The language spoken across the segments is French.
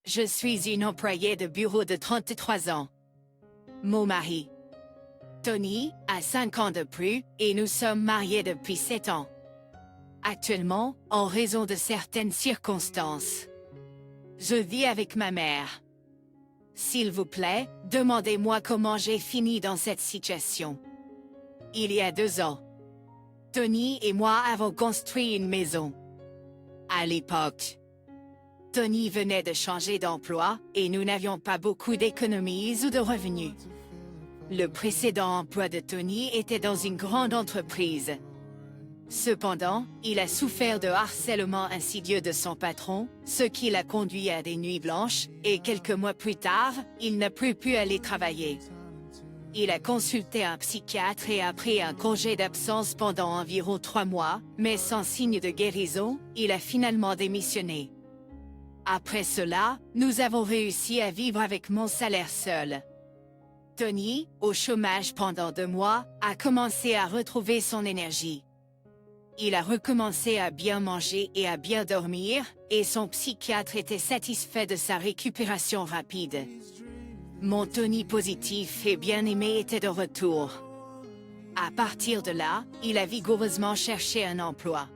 Je suis une employée de bureau de 33 ans. Mon mari, Tony, a 5 ans de plus et nous sommes mariés depuis 7 ans. Actuellement, en raison de certaines circonstances, je vis avec ma mère. S'il vous plaît, demandez-moi comment j'ai fini dans cette situation. Il y a 2 ans, Tony et moi avons construit une maison. À l'époque, Tony venait de changer d'emploi et nous n'avions pas beaucoup d'économies ou de revenus. Le précédent emploi de Tony était dans une grande entreprise. Cependant, il a souffert de harcèlement insidieux de son patron, ce qui l'a conduit à des nuits blanches, et quelques mois plus tard, il n'a plus pu aller travailler. Il a consulté un psychiatre et a pris un congé d'absence pendant environ 3 mois, mais sans signe de guérison, il a finalement démissionné. Après cela, nous avons réussi à vivre avec mon salaire seul. Tony, au chômage pendant 2 mois, a commencé à retrouver son énergie. Il a recommencé à bien manger et à bien dormir, et son psychiatre était satisfait de sa récupération rapide. Mon Tony positif et bien-aimé était de retour. À partir de là, il a vigoureusement cherché un emploi.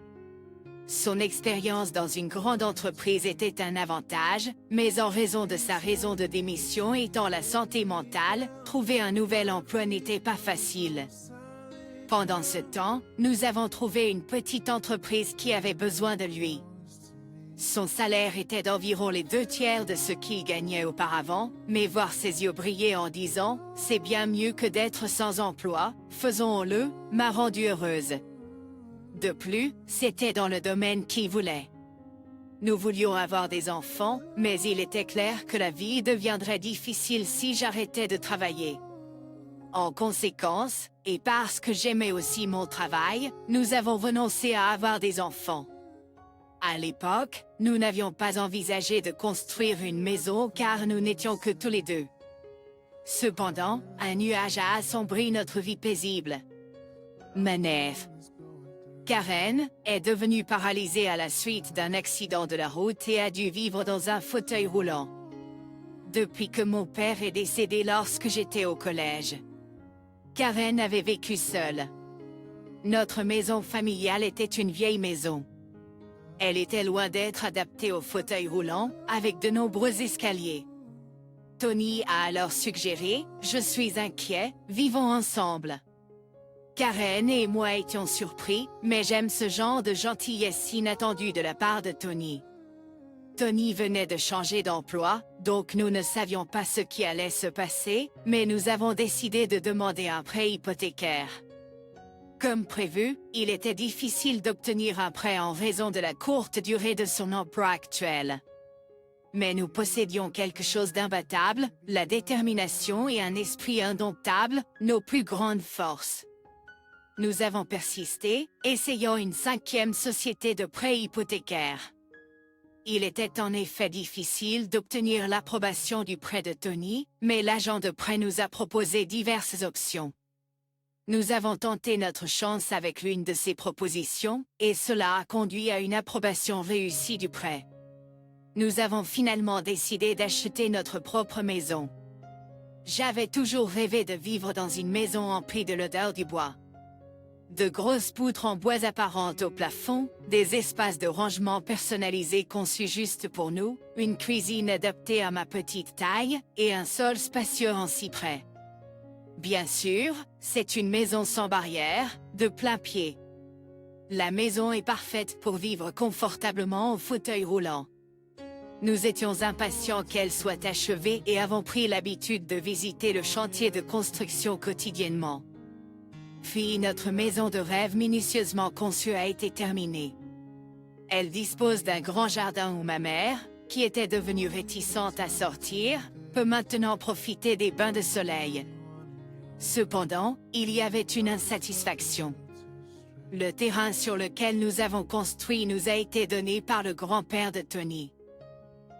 Son expérience dans une grande entreprise était un avantage, mais en raison de sa raison de démission étant la santé mentale, trouver un nouvel emploi n'était pas facile. Pendant ce temps, nous avons trouvé une petite entreprise qui avait besoin de lui. Son salaire était d'environ les 2/3 de ce qu'il gagnait auparavant, mais voir ses yeux briller en disant « C'est bien mieux que d'être sans emploi, faisons-le » m'a rendue heureuse. De plus, c'était dans le domaine qu'il voulait. Nous voulions avoir des enfants, mais il était clair que la vie deviendrait difficile si j'arrêtais de travailler. En conséquence, et parce que j'aimais aussi mon travail, nous avons renoncé à avoir des enfants. À l'époque, nous n'avions pas envisagé de construire une maison car nous n'étions que tous les deux. Cependant, un nuage a assombri notre vie paisible. Ma mère, Karen, est devenue paralysée à la suite d'un accident de la route et a dû vivre dans un fauteuil roulant. Depuis que mon père est décédé lorsque j'étais au collège, Karen avait vécu seule. Notre maison familiale était une vieille maison. Elle était loin d'être adaptée au fauteuil roulant, avec de nombreux escaliers. Tony a alors suggéré « Je suis inquiet, vivons ensemble ». Karen et moi étions surpris, mais j'aime ce genre de gentillesse inattendue de la part de Tony. Tony venait de changer d'emploi, donc nous ne savions pas ce qui allait se passer, mais nous avons décidé de demander un prêt hypothécaire. Comme prévu, il était difficile d'obtenir un prêt en raison de la courte durée de son emploi actuel. Mais nous possédions quelque chose d'imbattable, la détermination et un esprit indomptable, nos plus grandes forces. Nous avons persisté, essayant une 5e société de prêt hypothécaire. Il était en effet difficile d'obtenir l'approbation du prêt de Tony, mais l'agent de prêt nous a proposé diverses options. Nous avons tenté notre chance avec l'une de ces propositions, et cela a conduit à une approbation réussie du prêt. Nous avons finalement décidé d'acheter notre propre maison. J'avais toujours rêvé de vivre dans une maison emplie de l'odeur du bois. De grosses poutres en bois apparentes au plafond, des espaces de rangement personnalisés conçus juste pour nous, une cuisine adaptée à ma petite taille, et un sol spacieux en cyprès. Bien sûr, c'est une maison sans barrière, de plein pied. La maison est parfaite pour vivre confortablement au fauteuil roulant. Nous étions impatients qu'elle soit achevée et avons pris l'habitude de visiter le chantier de construction quotidiennement. Puis notre maison de rêve minutieusement conçue a été terminée. Elle dispose d'un grand jardin où ma mère, qui était devenue réticente à sortir, peut maintenant profiter des bains de soleil. Cependant, il y avait une insatisfaction. Le terrain sur lequel nous avons construit nous a été donné par le grand-père de Tony.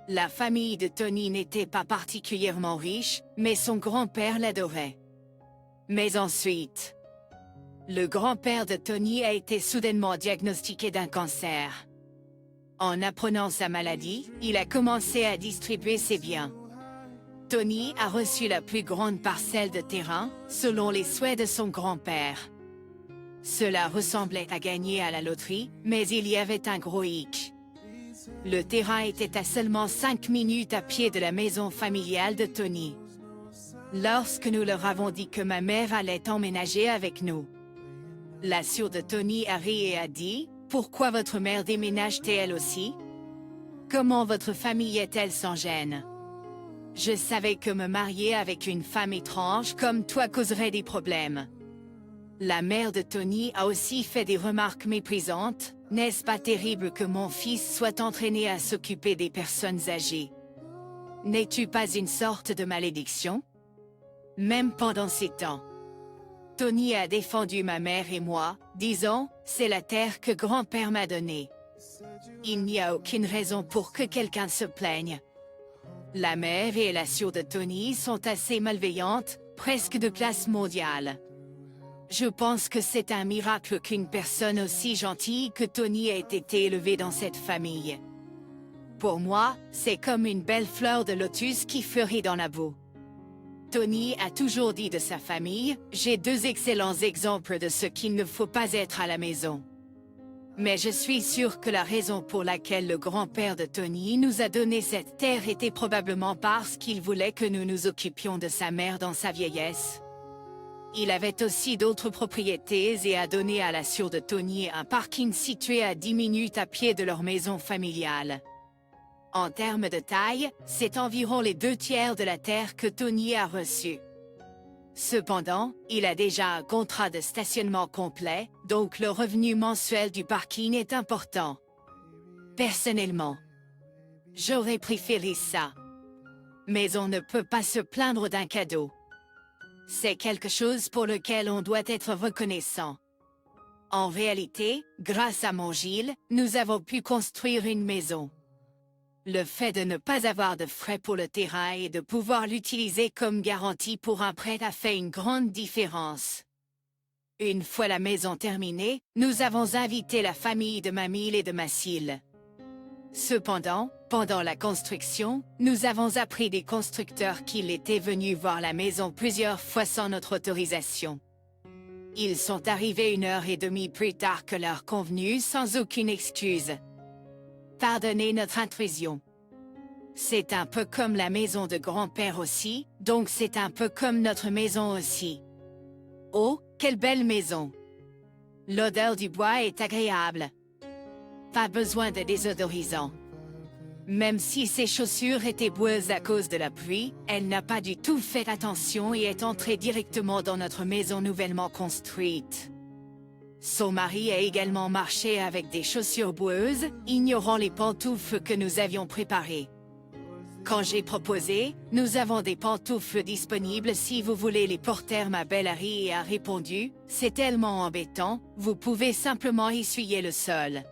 La famille de Tony n'était pas particulièrement riche, mais son grand-père l'adorait. Mais ensuite, le grand-père de Tony a été soudainement diagnostiqué d'un cancer. En apprenant sa maladie, il a commencé à distribuer ses biens. Tony a reçu la plus grande parcelle de terrain, selon les souhaits de son grand-père. Cela ressemblait à gagner à la loterie, mais il y avait un gros hic. Le terrain était à seulement 5 minutes à pied de la maison familiale de Tony. Lorsque nous leur avons dit que ma mère allait emménager avec nous, la sœur de Tony a ri et a dit « Pourquoi votre mère déménage-t-elle aussi? Comment votre famille est-elle sans gêne? Je savais que me marier avec une femme étrange comme toi causerait des problèmes. » La mère de Tony a aussi fait des remarques méprisantes. « N'est-ce pas terrible que mon fils soit entraîné à s'occuper des personnes âgées? N'es-tu pas une sorte de malédiction? » Même pendant ces temps, Tony a défendu ma mère et moi, disant « C'est la terre que grand-père m'a donnée. Il n'y a aucune raison pour que quelqu'un se plaigne. » La mère et la sœur de Tony sont assez malveillantes, presque de classe mondiale. Je pense que c'est un miracle qu'une personne aussi gentille que Tony ait été élevée dans cette famille. Pour moi, c'est comme une belle fleur de lotus qui fleurit dans la boue. Tony a toujours dit de sa famille, « J'ai 2 excellents exemples de ce qu'il ne faut pas être à la maison. » Mais je suis sûre que la raison pour laquelle le grand-père de Tony nous a donné cette terre était probablement parce qu'il voulait que nous nous occupions de sa mère dans sa vieillesse. Il avait aussi d'autres propriétés et a donné à la sœur de Tony un parking situé à 10 minutes à pied de leur maison familiale. En termes de taille, c'est environ les 2/3 de la terre que Tony a reçue. Cependant, il a déjà un contrat de stationnement complet, donc le revenu mensuel du parking est important. Personnellement, j'aurais préféré ça. Mais on ne peut pas se plaindre d'un cadeau. C'est quelque chose pour lequel on doit être reconnaissant. En réalité, grâce à mon Gilles, nous avons pu construire une maison. Le fait de ne pas avoir de frais pour le terrain et de pouvoir l'utiliser comme garantie pour un prêt a fait une grande différence. Une fois la maison terminée, nous avons invité la famille de Mamie et de Mathilde. Cependant, pendant la construction, nous avons appris des constructeurs qu'ils étaient venus voir la maison plusieurs fois sans notre autorisation. Ils sont arrivés 1h30 plus tard que l'heure convenue sans aucune excuse. Pardonnez notre intrusion. C'est un peu comme la maison de grand-père aussi, donc c'est un peu comme notre maison aussi. Oh, quelle belle maison! L'odeur du bois est agréable. Pas besoin de désodorisant. Même si ses chaussures étaient boueuses à cause de la pluie, elle n'a pas du tout fait attention et est entrée directement dans notre maison nouvellement construite. Son mari a également marché avec des chaussures boueuses, ignorant les pantoufles que nous avions préparées. Quand j'ai proposé, « Nous avons des pantoufles disponibles si vous voulez les porter », ma belle Harry a répondu, « C'est tellement embêtant, vous pouvez simplement essuyer le sol. »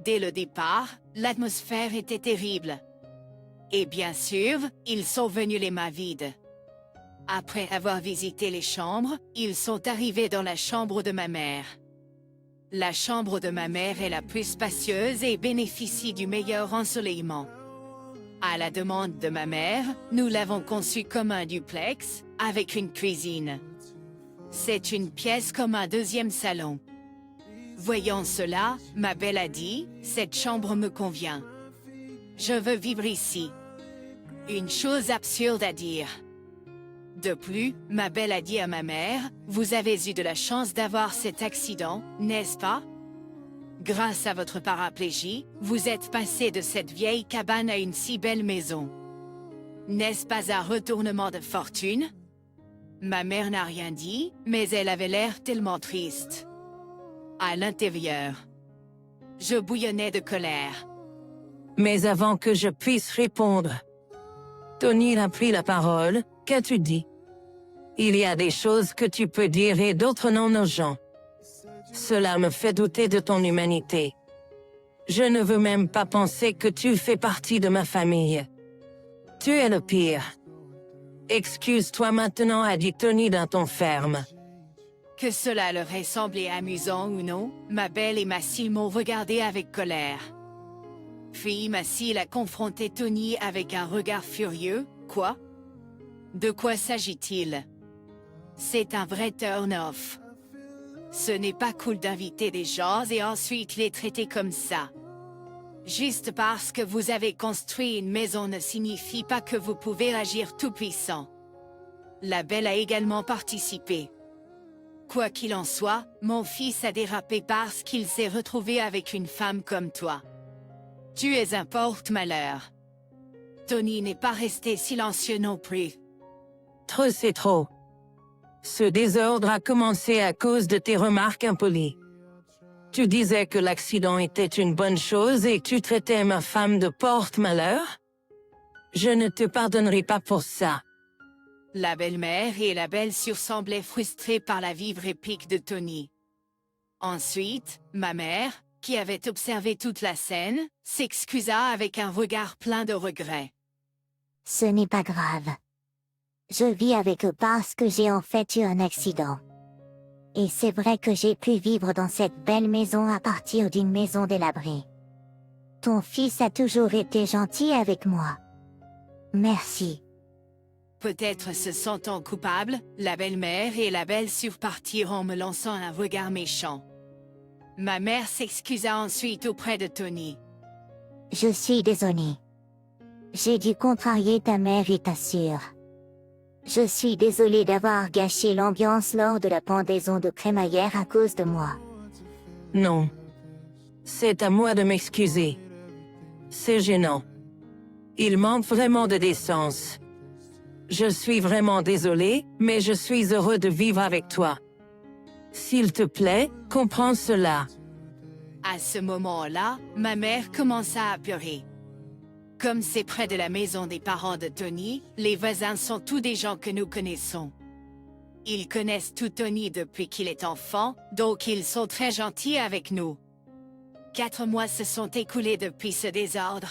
Dès le départ, l'atmosphère était terrible. Et bien sûr, ils sont venus les mains vides. Après avoir visité les chambres, ils sont arrivés dans la chambre de ma mère. La chambre de ma mère est la plus spacieuse et bénéficie du meilleur ensoleillement. À la demande de ma mère, nous l'avons conçue comme un duplex, avec une cuisine. C'est une pièce comme un 2e salon. Voyant cela, ma belle a dit, « Cette chambre me convient. Je veux vivre ici. » Une chose absurde à dire. De plus, ma belle a dit à ma mère, « Vous avez eu de la chance d'avoir cet accident, n'est-ce pas? Grâce à votre paraplégie, vous êtes passé de cette vieille cabane à une si belle maison. N'est-ce pas un retournement de fortune? » Ma mère n'a rien dit, mais elle avait l'air tellement triste. À l'intérieur, je bouillonnais de colère. Mais avant que je puisse répondre, Tony a pris la parole. « Qu'as-tu dit? Il y a des choses que tu peux dire et d'autres non aux gens. Cela me fait douter de ton humanité. Je ne veux même pas penser que tu fais partie de ma famille. Tu es le pire. Excuse-toi maintenant » a dit Tony d'un ton ferme. Que cela leur ait semblé amusant ou non, ma belle et Mathilde m'ont regardé avec colère. Puis Massy a confronté Tony avec un regard furieux. Quoi? De quoi s'agit-il? C'est un vrai turn-off. Ce n'est pas cool d'inviter des gens et ensuite les traiter comme ça. Juste parce que vous avez construit une maison ne signifie pas que vous pouvez agir tout puissant. La belle a également participé. Quoi qu'il en soit, mon fils a dérapé parce qu'il s'est retrouvé avec une femme comme toi. Tu es un porte-malheur. Tony n'est pas resté silencieux non plus. Trop c'est trop. Ce désordre a commencé à cause de tes remarques impolies. Tu disais que l'accident était une bonne chose et que tu traitais ma femme de porte-malheur? Je ne te pardonnerai pas pour ça. La belle-mère et la belle-sœur semblaient frustrées par la vive réplique de Tony. Ensuite, ma mère, qui avait observé toute la scène, s'excusa avec un regard plein de regret. Ce n'est pas grave. Je vis avec eux parce que j'ai en fait eu un accident. Et c'est vrai que j'ai pu vivre dans cette belle maison à partir d'une maison délabrée. Ton fils a toujours été gentil avec moi. Merci. Peut-être se sentant coupable, la belle-mère et la belle-sœur partirent en me lançant un regard méchant. Ma mère s'excusa ensuite auprès de Tony. Je suis désolée. J'ai dû contrarier ta mère et ta sœur. Je suis désolée d'avoir gâché l'ambiance lors de la pendaison de crémaillère à cause de moi. Non. C'est à moi de m'excuser. C'est gênant. Il manque vraiment de décence. Je suis vraiment désolé, mais je suis heureux de vivre avec toi. S'il te plaît, comprends cela. À ce moment-là, ma mère commença à pleurer. Comme c'est près de la maison des parents de Tony, les voisins sont tous des gens que nous connaissons. Ils connaissent tout Tony depuis qu'il est enfant, donc ils sont très gentils avec nous. 4 mois se sont écoulés depuis ce désordre.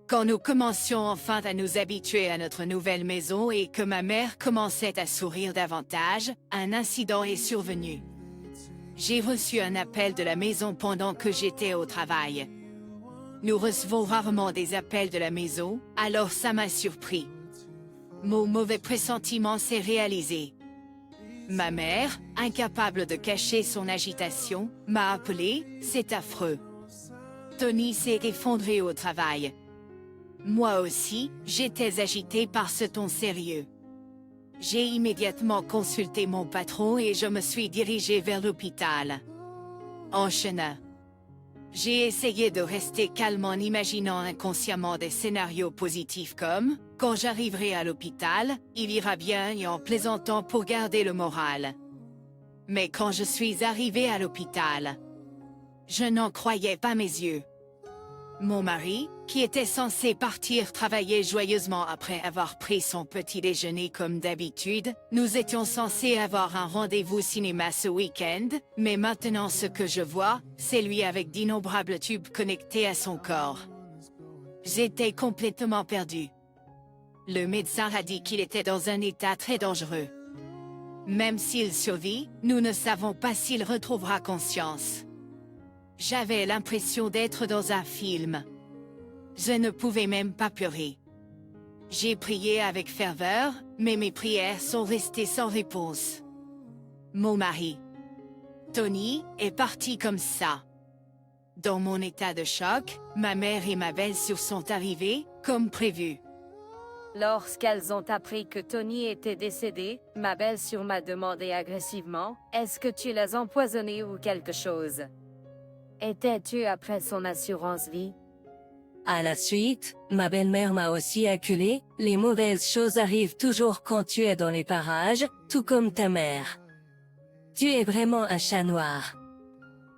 Quand nous commencions enfin à nous habituer à notre nouvelle maison et que ma mère commençait à sourire davantage, un incident est survenu. J'ai reçu un appel de la maison pendant que j'étais au travail. Nous recevons rarement des appels de la maison, alors ça m'a surpris. Mon mauvais pressentiment s'est réalisé. Ma mère, incapable de cacher son agitation, m'a appelé, c'est affreux. Tony s'est effondré au travail. Moi aussi, j'étais agitée par ce ton sérieux. J'ai immédiatement consulté mon patron et je me suis dirigée vers l'hôpital. Enchaînant. J'ai essayé de rester calme en imaginant inconsciemment des scénarios positifs comme « Quand j'arriverai à l'hôpital, il ira bien » et en plaisantant pour garder le moral. Mais quand je suis arrivée à l'hôpital, je n'en croyais pas mes yeux. Mon mari, qui était censé partir travailler joyeusement après avoir pris son petit déjeuner comme d'habitude, nous étions censés avoir un rendez-vous cinéma ce week-end, mais maintenant ce que je vois, c'est lui avec d'innombrables tubes connectés à son corps. J'étais complètement perdue. Le médecin a dit qu'il était dans un état très dangereux. Même s'il survit, nous ne savons pas s'il retrouvera conscience. J'avais l'impression d'être dans un film. Je ne pouvais même pas pleurer. J'ai prié avec ferveur, mais mes prières sont restées sans réponse. Mon mari, Tony, est parti comme ça. Dans mon état de choc, ma mère et ma belle-sœur sont arrivées, comme prévu. Lorsqu'elles ont appris que Tony était décédé, ma belle-sœur m'a demandé agressivement, « Est-ce que tu l'as empoisonné ou quelque chose? Étais-tu après son assurance vie? » À la suite, ma belle-mère m'a aussi acculé, « Les mauvaises choses arrivent toujours quand tu es dans les parages, tout comme ta mère. Tu es vraiment un chat noir. »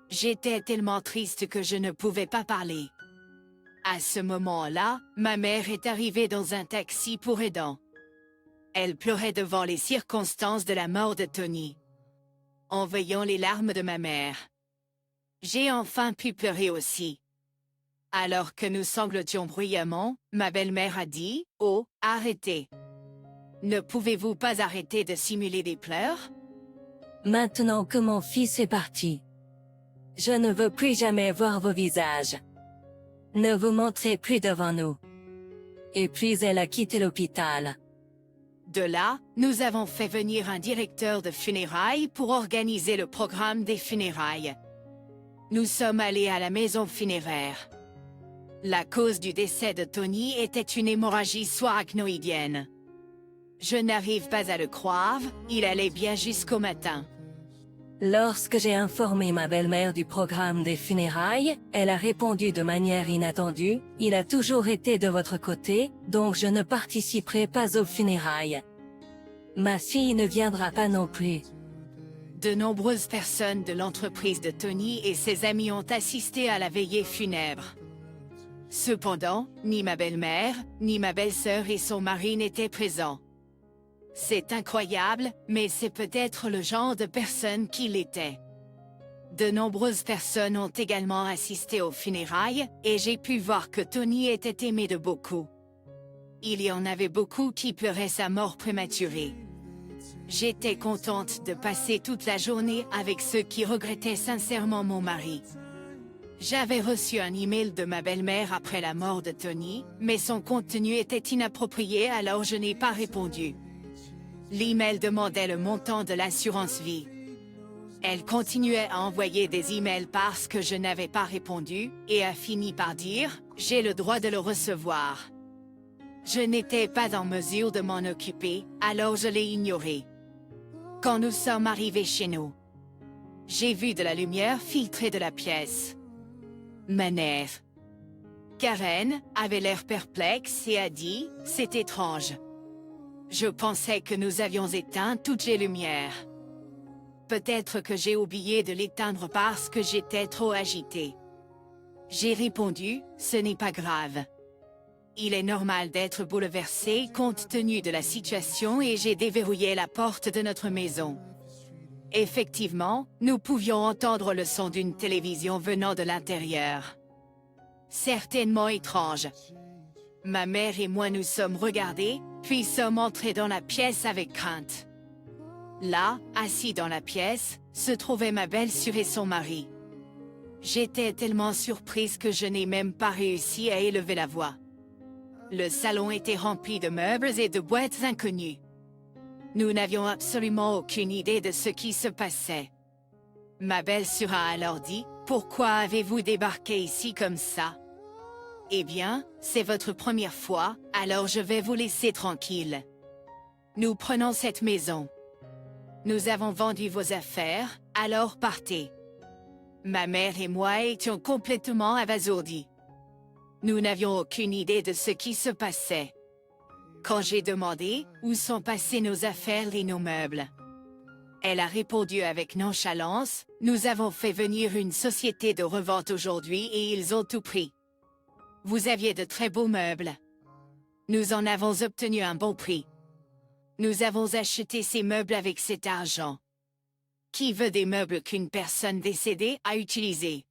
J'étais tellement triste que je ne pouvais pas parler. À ce moment-là, ma mère est arrivée dans un taxi pour aidant. Elle pleurait devant les circonstances de la mort de Tony. En voyant les larmes de ma mère, j'ai enfin pu pleurer aussi. Alors que nous sanglotions bruyamment, ma belle-mère a dit « Oh, arrêtez. Ne pouvez-vous pas arrêter de simuler des pleurs? » Maintenant que mon fils est parti, je ne veux plus jamais voir vos visages. Ne vous montrez plus devant nous. Et puis elle a quitté l'hôpital. De là, nous avons fait venir un directeur de funérailles pour organiser le programme des funérailles. Nous sommes allés à la maison funéraire. La cause du décès de Tony était une hémorragie arachnoïdienne. Je n'arrive pas à le croire, il allait bien jusqu'au matin. Lorsque j'ai informé ma belle-mère du programme des funérailles, elle a répondu de manière inattendue, « Il a toujours été de votre côté, donc je ne participerai pas aux funérailles. Ma fille ne viendra pas non plus. » De nombreuses personnes de l'entreprise de Tony et ses amis ont assisté à la veillée funèbre. Cependant, ni ma belle-mère, ni ma belle-sœur et son mari n'étaient présents. C'est incroyable, mais c'est peut-être le genre de personne qu'il était. De nombreuses personnes ont également assisté aux funérailles, et j'ai pu voir que Tony était aimé de beaucoup. Il y en avait beaucoup qui pleuraient sa mort prématurée. J'étais contente de passer toute la journée avec ceux qui regrettaient sincèrement mon mari. J'avais reçu un email de ma belle-mère après la mort de Tony, mais son contenu était inapproprié alors je n'ai pas répondu. L'email demandait le montant de l'assurance vie. Elle continuait à envoyer des emails parce que je n'avais pas répondu, et a fini par dire « J'ai le droit de le recevoir ». Je n'étais pas en mesure de m'en occuper, alors je l'ai ignoré. Quand nous sommes arrivés chez nous, j'ai vu de la lumière filtrer de la pièce. Ma mère, Karen, avait l'air perplexe et a dit « C'est étrange. Je pensais que nous avions éteint toutes les lumières. Peut-être que j'ai oublié de l'éteindre parce que j'étais trop agitée. » J'ai répondu « Ce n'est pas grave. Il est normal d'être bouleversé compte tenu de la situation et j'ai déverrouillé la porte de notre maison. » Effectivement, nous pouvions entendre le son d'une télévision venant de l'intérieur. Certainement étrange. Ma mère et moi nous sommes regardés, puis sommes entrés dans la pièce avec crainte. Là, assis dans la pièce, se trouvaient ma belle-sœur et son mari. J'étais tellement surprise que je n'ai même pas réussi à élever la voix. Le salon était rempli de meubles et de boîtes inconnues. Nous n'avions absolument aucune idée de ce qui se passait. Ma belle-sœur a alors dit « Pourquoi avez-vous débarqué ici comme ça ?» Eh bien, c'est votre première fois, alors je vais vous laisser tranquille. Nous prenons cette maison. Nous avons vendu vos affaires, alors partez. Ma mère et moi étions complètement abasourdis. Nous n'avions aucune idée de ce qui se passait. Quand j'ai demandé où sont passées nos affaires et nos meubles, elle a répondu avec nonchalance « Nous avons fait venir une société de revente aujourd'hui et ils ont tout pris. Vous aviez de très beaux meubles. Nous en avons obtenu un bon prix. Nous avons acheté ces meubles avec cet argent. Qui veut des meubles qu'une personne décédée a utilisés?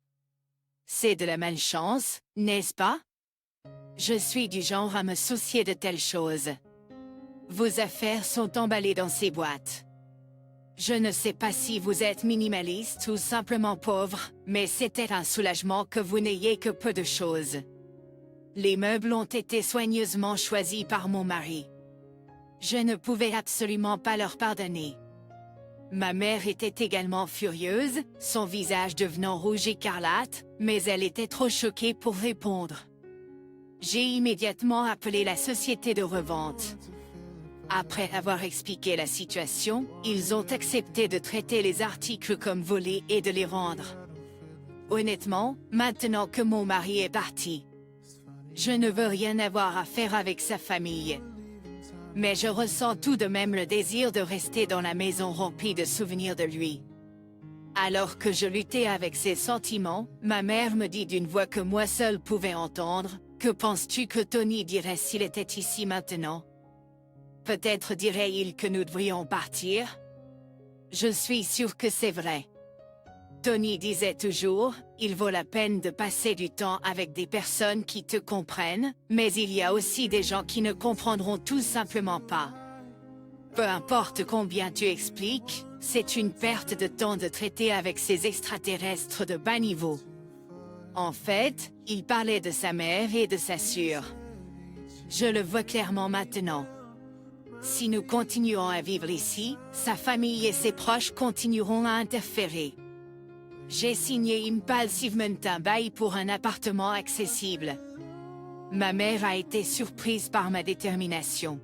C'est de la malchance, n'est-ce pas? Je suis du genre à me soucier de telles choses. Vos affaires sont emballées dans ces boîtes. Je ne sais pas si vous êtes minimaliste ou simplement pauvre, mais c'était un soulagement que vous n'ayez que peu de choses. Les meubles ont été soigneusement choisis par mon mari. Je ne pouvais absolument pas leur pardonner. Ma mère était également furieuse, son visage devenant rouge écarlate, mais elle était trop choquée pour répondre. J'ai immédiatement appelé la société de revente. Après avoir expliqué la situation, ils ont accepté de traiter les articles comme volés et de les rendre. Honnêtement, maintenant que mon mari est parti, je ne veux rien avoir à faire avec sa famille. Mais je ressens tout de même le désir de rester dans la maison remplie de souvenirs de lui. Alors que je luttais avec ces sentiments, ma mère me dit d'une voix que moi seule pouvais entendre, « Que penses-tu que Tony dirait s'il était ici maintenant? Peut-être dirait-il que nous devrions partir? Je suis sûre que c'est vrai. » Tony disait toujours, « Il vaut la peine de passer du temps avec des personnes qui te comprennent, mais il y a aussi des gens qui ne comprendront tout simplement pas. Peu importe combien tu expliques, c'est une perte de temps de traiter avec ces extraterrestres de bas niveau. » En fait, il parlait de sa mère et de sa sœur. Je le vois clairement maintenant. Si nous continuons à vivre ici, sa famille et ses proches continueront à interférer. J'ai signé impulsivement un bail pour un appartement accessible. Ma mère a été surprise par ma détermination.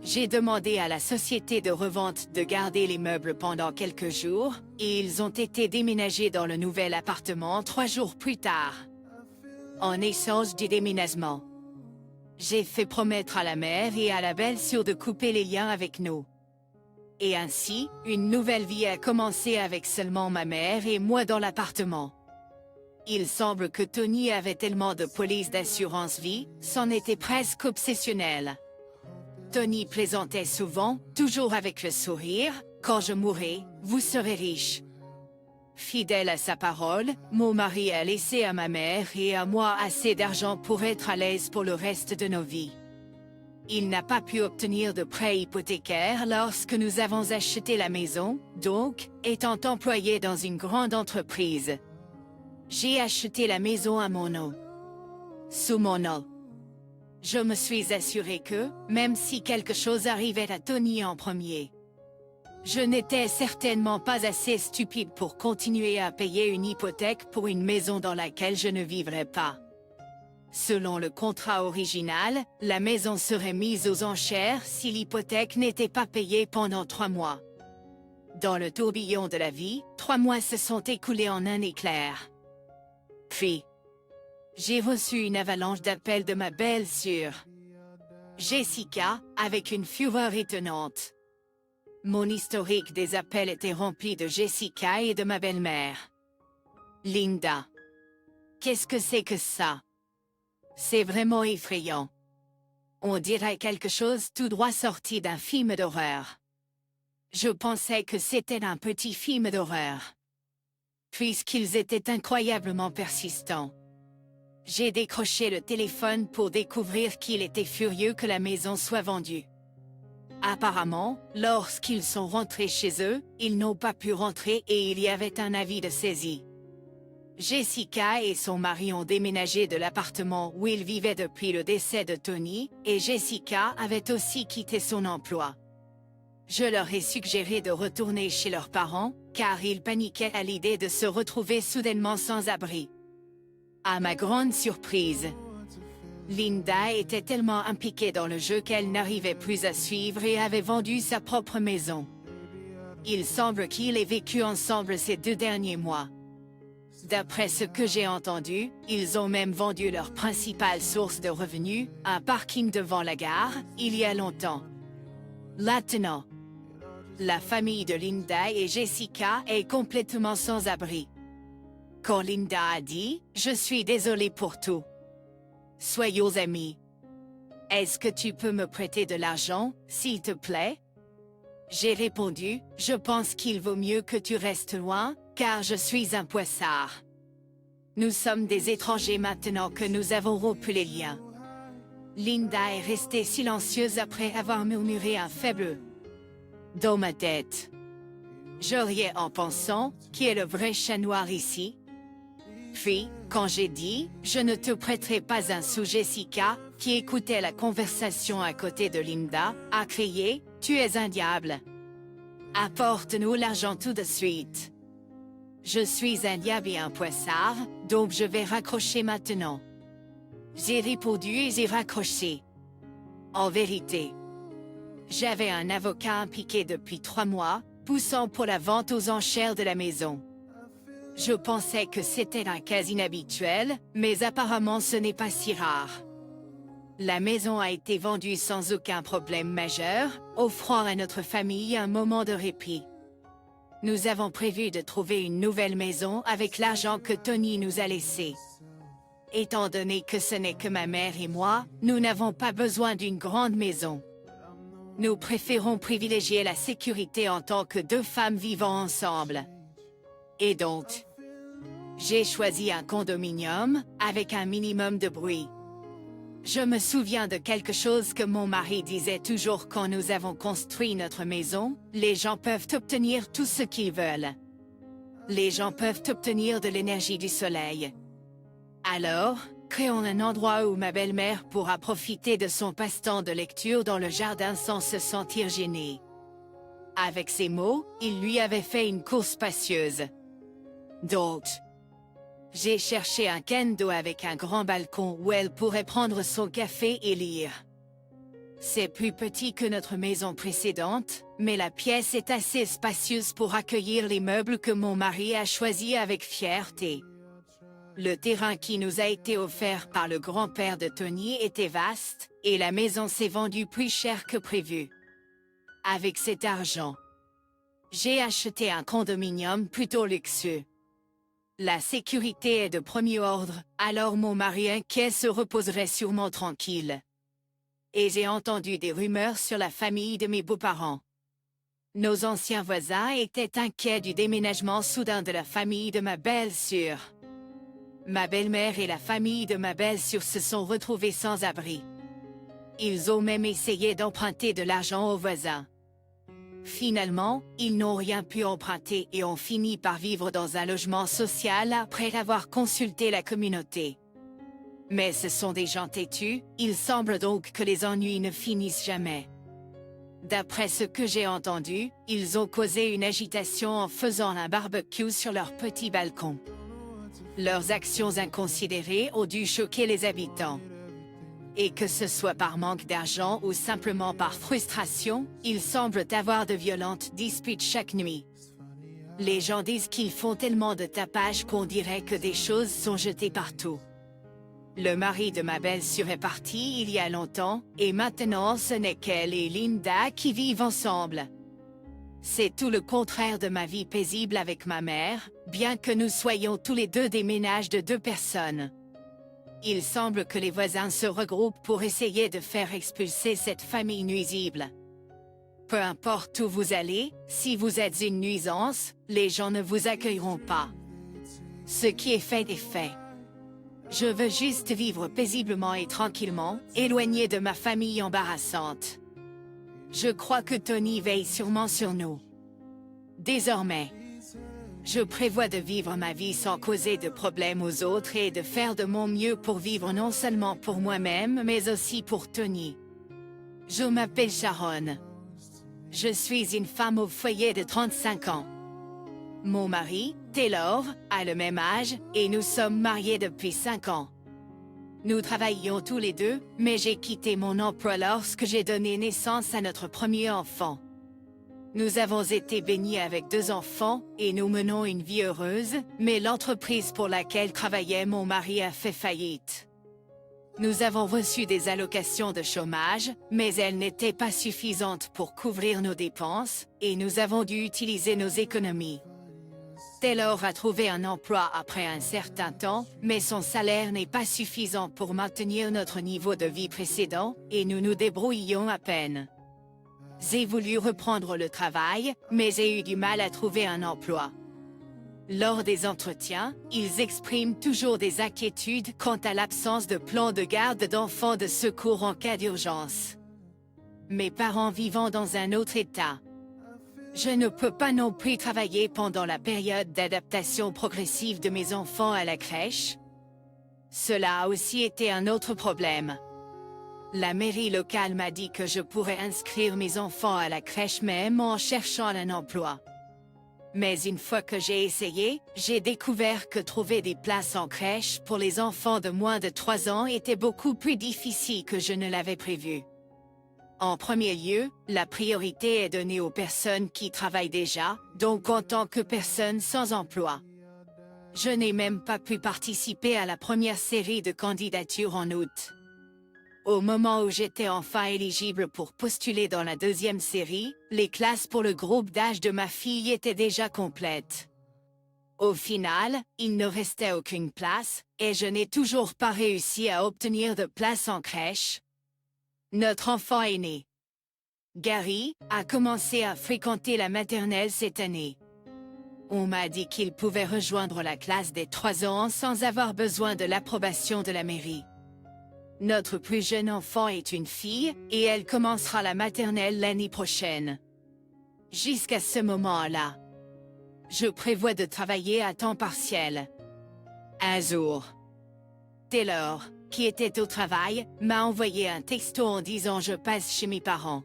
J'ai demandé à la société de revente de garder les meubles pendant quelques jours, et ils ont été déménagés dans le nouvel appartement 3 jours plus tard. En échange du déménagement, j'ai fait promettre à la mère et à la belle-sœur de couper les liens avec nous. Et ainsi, une nouvelle vie a commencé avec seulement ma mère et moi dans l'appartement. Il semble que Tony avait tellement de polices d'assurance vie, c'en était presque obsessionnel. Tony plaisantait souvent, toujours avec le sourire, « Quand je mourrai, vous serez riche. » Fidèle à sa parole, mon mari a laissé à ma mère et à moi assez d'argent pour être à l'aise pour le reste de nos vies. Il n'a pas pu obtenir de prêt hypothécaire lorsque nous avons acheté la maison, donc, étant employé dans une grande entreprise, j'ai acheté la maison à mon nom. Sous mon nom. Je me suis assuré que, même si quelque chose arrivait à Tony en premier, je n'étais certainement pas assez stupide pour continuer à payer une hypothèque pour une maison dans laquelle je ne vivrais pas. Selon le contrat original, la maison serait mise aux enchères si l'hypothèque n'était pas payée pendant 3 mois. Dans le tourbillon de la vie, 3 mois se sont écoulés en un éclair. Puis, j'ai reçu une avalanche d'appels de ma belle-sœur, Jessica, avec une fureur étonnante. Mon historique des appels était rempli de Jessica et de ma belle-mère. Linda. Qu'est-ce que c'est que ça? C'est vraiment effrayant. On dirait quelque chose tout droit sorti d'un film d'horreur. Je pensais que c'était un petit film d'horreur. Puisqu'ils étaient incroyablement persistants. J'ai décroché le téléphone pour découvrir qu'il était furieux que la maison soit vendue. Apparemment, lorsqu'ils sont rentrés chez eux, ils n'ont pas pu rentrer et il y avait un avis de saisie. Jessica et son mari ont déménagé de l'appartement où ils vivaient depuis le décès de Tony, et Jessica avait aussi quitté son emploi. Je leur ai suggéré de retourner chez leurs parents, car ils paniquaient à l'idée de se retrouver soudainement sans abri. À ma grande surprise, Linda était tellement impliquée dans le jeu qu'elle n'arrivait plus à suivre et avait vendu sa propre maison. Il semble qu'ils aient vécu ensemble ces 2 derniers mois. D'après ce que j'ai entendu, ils ont même vendu leur principale source de revenus, un parking devant la gare, il y a longtemps. Maintenant, la famille de Linda et Jessica est complètement sans abri. Quand Linda a dit « Je suis désolée pour tout. Soyons amis. Est-ce que tu peux me prêter de l'argent, s'il te plaît ?» J'ai répondu « Je pense qu'il vaut mieux que tu restes loin, car je suis un poissard. Nous sommes des étrangers maintenant que nous avons rompu les liens. » Linda est restée silencieuse après avoir murmuré un faible « dans ma tête. » Je riais en pensant « Qui est le vrai chat noir ici ?» Puis, quand j'ai dit « Je ne te prêterai pas un sou », Jessica, qui écoutait la conversation à côté de Linda, a crié « Tu es un diable. Apporte-nous l'argent tout de suite. » Je suis un diable et un poissard, donc je vais raccrocher maintenant. J'ai répondu et j'ai raccroché. En vérité, j'avais un avocat impliqué depuis 3 mois, poussant pour la vente aux enchères de la maison. Je pensais que c'était un cas inhabituel, mais apparemment ce n'est pas si rare. La maison a été vendue sans aucun problème majeur, offrant à notre famille un moment de répit. Nous avons prévu de trouver une nouvelle maison avec l'argent que Tony nous a laissé. Étant donné que ce n'est que ma mère et moi, nous n'avons pas besoin d'une grande maison. Nous préférons privilégier la sécurité en tant que 2 femmes vivant ensemble. Et donc, j'ai choisi un condominium avec un minimum de bruit. Je me souviens de quelque chose que mon mari disait toujours quand nous avons construit notre maison, les gens peuvent obtenir tout ce qu'ils veulent. Les gens peuvent obtenir de l'énergie du soleil. Alors, créons un endroit où ma belle-mère pourra profiter de son passe-temps de lecture dans le jardin sans se sentir gênée. Avec ces mots, il lui avait fait une course spacieuse. Donc, j'ai cherché un kendo avec un grand balcon où elle pourrait prendre son café et lire. C'est plus petit que notre maison précédente, mais la pièce est assez spacieuse pour accueillir les meubles que mon mari a choisis avec fierté. Le terrain qui nous a été offert par le grand-père de Tony était vaste, et la maison s'est vendue plus cher que prévu. Avec cet argent, j'ai acheté un condominium plutôt luxueux. La sécurité est de premier ordre, alors mon mari inquiet se reposerait sûrement tranquille. Et j'ai entendu des rumeurs sur la famille de mes beaux-parents. Nos anciens voisins étaient inquiets du déménagement soudain de la famille de ma belle-sœur. Ma belle-mère et la famille de ma belle-sœur se sont retrouvés sans abri. Ils ont même essayé d'emprunter de l'argent aux voisins. Finalement, ils n'ont rien pu emprunter et ont fini par vivre dans un logement social après avoir consulté la communauté. Mais ce sont des gens têtus, il semble donc que les ennuis ne finissent jamais. D'après ce que j'ai entendu, ils ont causé une agitation en faisant un barbecue sur leur petit balcon. Leurs actions inconsidérées ont dû choquer les habitants. Et que ce soit par manque d'argent ou simplement par frustration, ils semblent avoir de violentes disputes chaque nuit. Les gens disent qu'ils font tellement de tapage qu'on dirait que des choses sont jetées partout. Le mari de ma belle-sœur est parti il y a longtemps, et maintenant ce n'est qu'elle et Linda qui vivent ensemble. C'est tout le contraire de ma vie paisible avec ma mère, bien que nous soyons tous les deux des ménages de 2 personnes. Il semble que les voisins se regroupent pour essayer de faire expulser cette famille nuisible. Peu importe où vous allez, si vous êtes une nuisance, les gens ne vous accueilleront pas. Ce qui est fait est fait. Je veux juste vivre paisiblement et tranquillement, éloigné de ma famille embarrassante. Je crois que Tony veille sûrement sur nous. Désormais, je prévois de vivre ma vie sans causer de problèmes aux autres et de faire de mon mieux pour vivre non seulement pour moi-même mais aussi pour Tony. Je m'appelle Sharon. Je suis une femme au foyer de 35 ans. Mon mari, Taylor, a le même âge et nous sommes mariés depuis 5 ans. Nous travaillions tous les deux, mais j'ai quitté mon emploi lorsque j'ai donné naissance à notre premier enfant. Nous avons été bénis avec 2 enfants et nous menons une vie heureuse, mais l'entreprise pour laquelle travaillait mon mari a fait faillite. Nous avons reçu des allocations de chômage, mais elles n'étaient pas suffisantes pour couvrir nos dépenses, et nous avons dû utiliser nos économies. Taylor a trouvé un emploi après un certain temps, mais son salaire n'est pas suffisant pour maintenir notre niveau de vie précédent, et nous nous débrouillons à peine. J'ai voulu reprendre le travail, mais j'ai eu du mal à trouver un emploi. Lors des entretiens, ils expriment toujours des inquiétudes quant à l'absence de plan de garde d'enfants de secours en cas d'urgence. Mes parents vivant dans un autre état. Je ne peux pas non plus travailler pendant la période d'adaptation progressive de mes enfants à la crèche. Cela a aussi été un autre problème. La mairie locale m'a dit que je pourrais inscrire mes enfants à la crèche même en cherchant un emploi. Mais une fois que j'ai essayé, j'ai découvert que trouver des places en crèche pour les enfants de moins de 3 ans était beaucoup plus difficile que je ne l'avais prévu. En premier lieu, la priorité est donnée aux personnes qui travaillent déjà, donc en tant que personne sans emploi. Je n'ai même pas pu participer à la première série de candidatures en août. Au moment où j'étais enfin éligible pour postuler dans la 2e série, les classes pour le groupe d'âge de ma fille étaient déjà complètes. Au final, il ne restait aucune place, et je n'ai toujours pas réussi à obtenir de place en crèche. Notre enfant aîné, Gary, a commencé à fréquenter la maternelle cette année. On m'a dit qu'il pouvait rejoindre la classe des 3 ans sans avoir besoin de l'approbation de la mairie. Notre plus jeune enfant est une fille, et elle commencera la maternelle l'année prochaine. Jusqu'à ce moment-là, je prévois de travailler à temps partiel. Un jour, Taylor, qui était au travail, m'a envoyé un texto en disant je passe chez mes parents.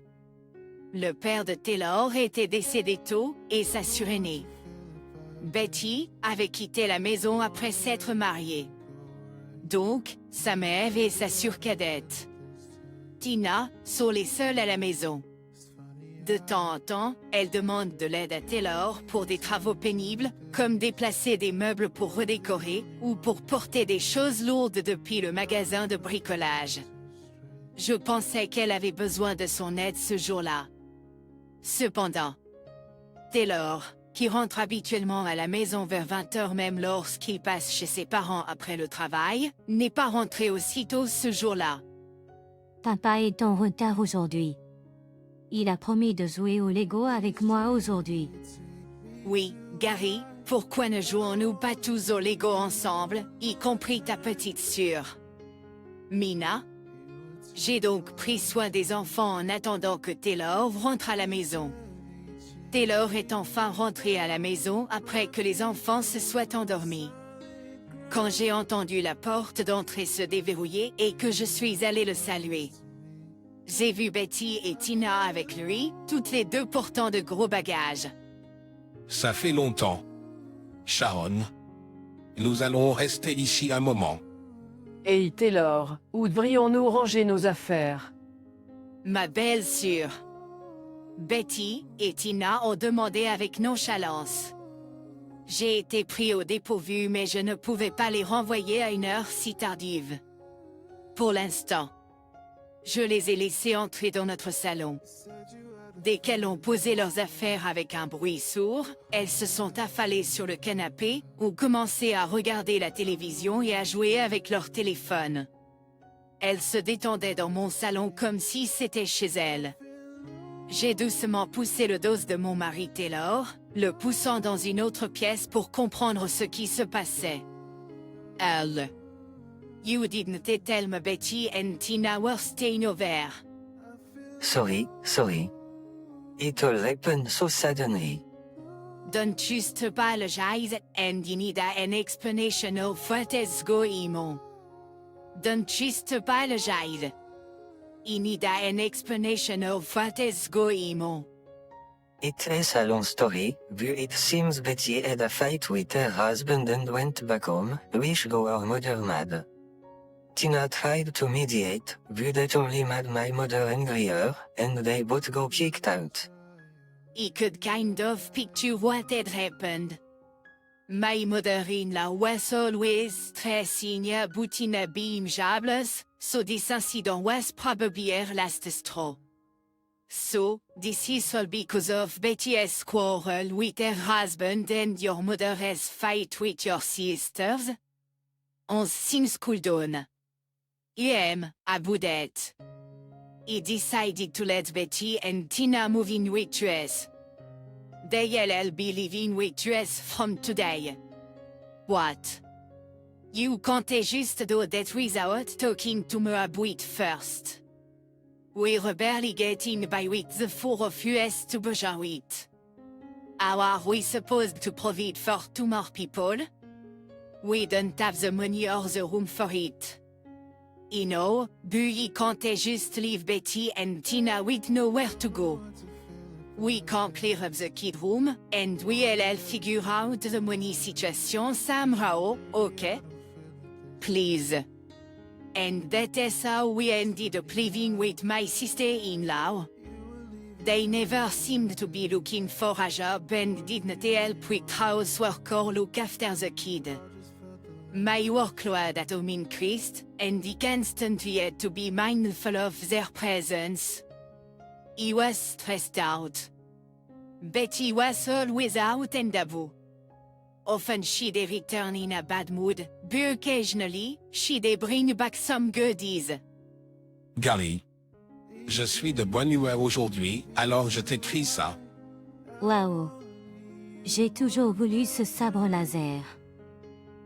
Le père de Taylor était décédé tôt et sa sœur aînée, Betty, avait quitté la maison après s'être mariée. Donc, sa mère et sa sœur cadette, Tina, sont les seules à la maison. De temps en temps, elle demande de l'aide à Taylor pour des travaux pénibles, comme déplacer des meubles pour redécorer ou pour porter des choses lourdes depuis le magasin de bricolage. Je pensais qu'elle avait besoin de son aide ce jour-là. Cependant, Taylor, qui rentre habituellement à la maison vers 20h même lorsqu'il passe chez ses parents après le travail, n'est pas rentré aussitôt ce jour-là. Papa est en retard aujourd'hui. Il a promis de jouer au Lego avec moi aujourd'hui. Oui, Gary, pourquoi ne jouons-nous pas tous au Lego ensemble, y compris ta petite sœur? Mina? J'ai donc pris soin des enfants en attendant que Taylor rentre à la maison. Taylor est enfin rentré à la maison après que les enfants se soient endormis. Quand j'ai entendu la porte d'entrée se déverrouiller et que je suis allé le saluer, j'ai vu Betty et Tina avec lui, toutes les deux portant de gros bagages. Ça fait longtemps. Sharon. Nous allons rester ici un moment. Hey Taylor, où devrions-nous ranger nos affaires? Ma belle-sœur, Betty et Tina ont demandé avec nonchalance. J'ai été pris au dépourvu mais je ne pouvais pas les renvoyer à une heure si tardive. Pour l'instant, je les ai laissés entrer dans notre salon. Dès qu'elles ont posé leurs affaires avec un bruit sourd, elles se sont affalées sur le canapé, ont commencé à regarder la télévision et à jouer avec leur téléphone. Elles se détendaient dans mon salon comme si c'était chez elles. J'ai doucement poussé le dos de mon mari Taylor, le poussant dans une autre pièce pour comprendre ce qui se passait. Elle. You didn't tell me Betty and Tina were staying over. Sorry. It all happened so suddenly. Don't just apologize, and you need an explanation of what is going on. Don't just apologize. You need an explanation of what is going on. It is a long story, but it seems Betty had a fight with her husband and went back home, which got our mother mad. Tina tried to mediate, but that only made my mother angrier, and they both got kicked out. He could kind of picture what had happened. My mother-in-law was always stressing about in being jobless, so this incident was probably her last straw. So, this is all because of Betty's quarrel with her husband and your mother has fight with your sisters? On seems cool down. About that. He decided to let Betty and Tina move in with us. They'll be living with us from today. What? You can't just do that without talking to me about first. We're barely getting by with the four of us to budget with. How are we supposed to provide for two more people? We don't have the money or the room for it. You know, but you can't just leave Betty and Tina with nowhere to go. We can't clear up the kid room, and we'll figure out the money situation somehow, okay? Please. And that is how we ended up living with my sister-in-law. They never seemed to be looking for a job and didn't help with housework or look after the kid. My workload at home increased, and he constantly had to be mindful of their presence. He was stressed out. Betty was always out and about. Often she'd return in a bad mood, but occasionally, she'd bring back some goodies. Gary. Je suis de bonne humeur aujourd'hui, alors je t'écris ça. Waouh. J'ai toujours voulu ce sabre laser.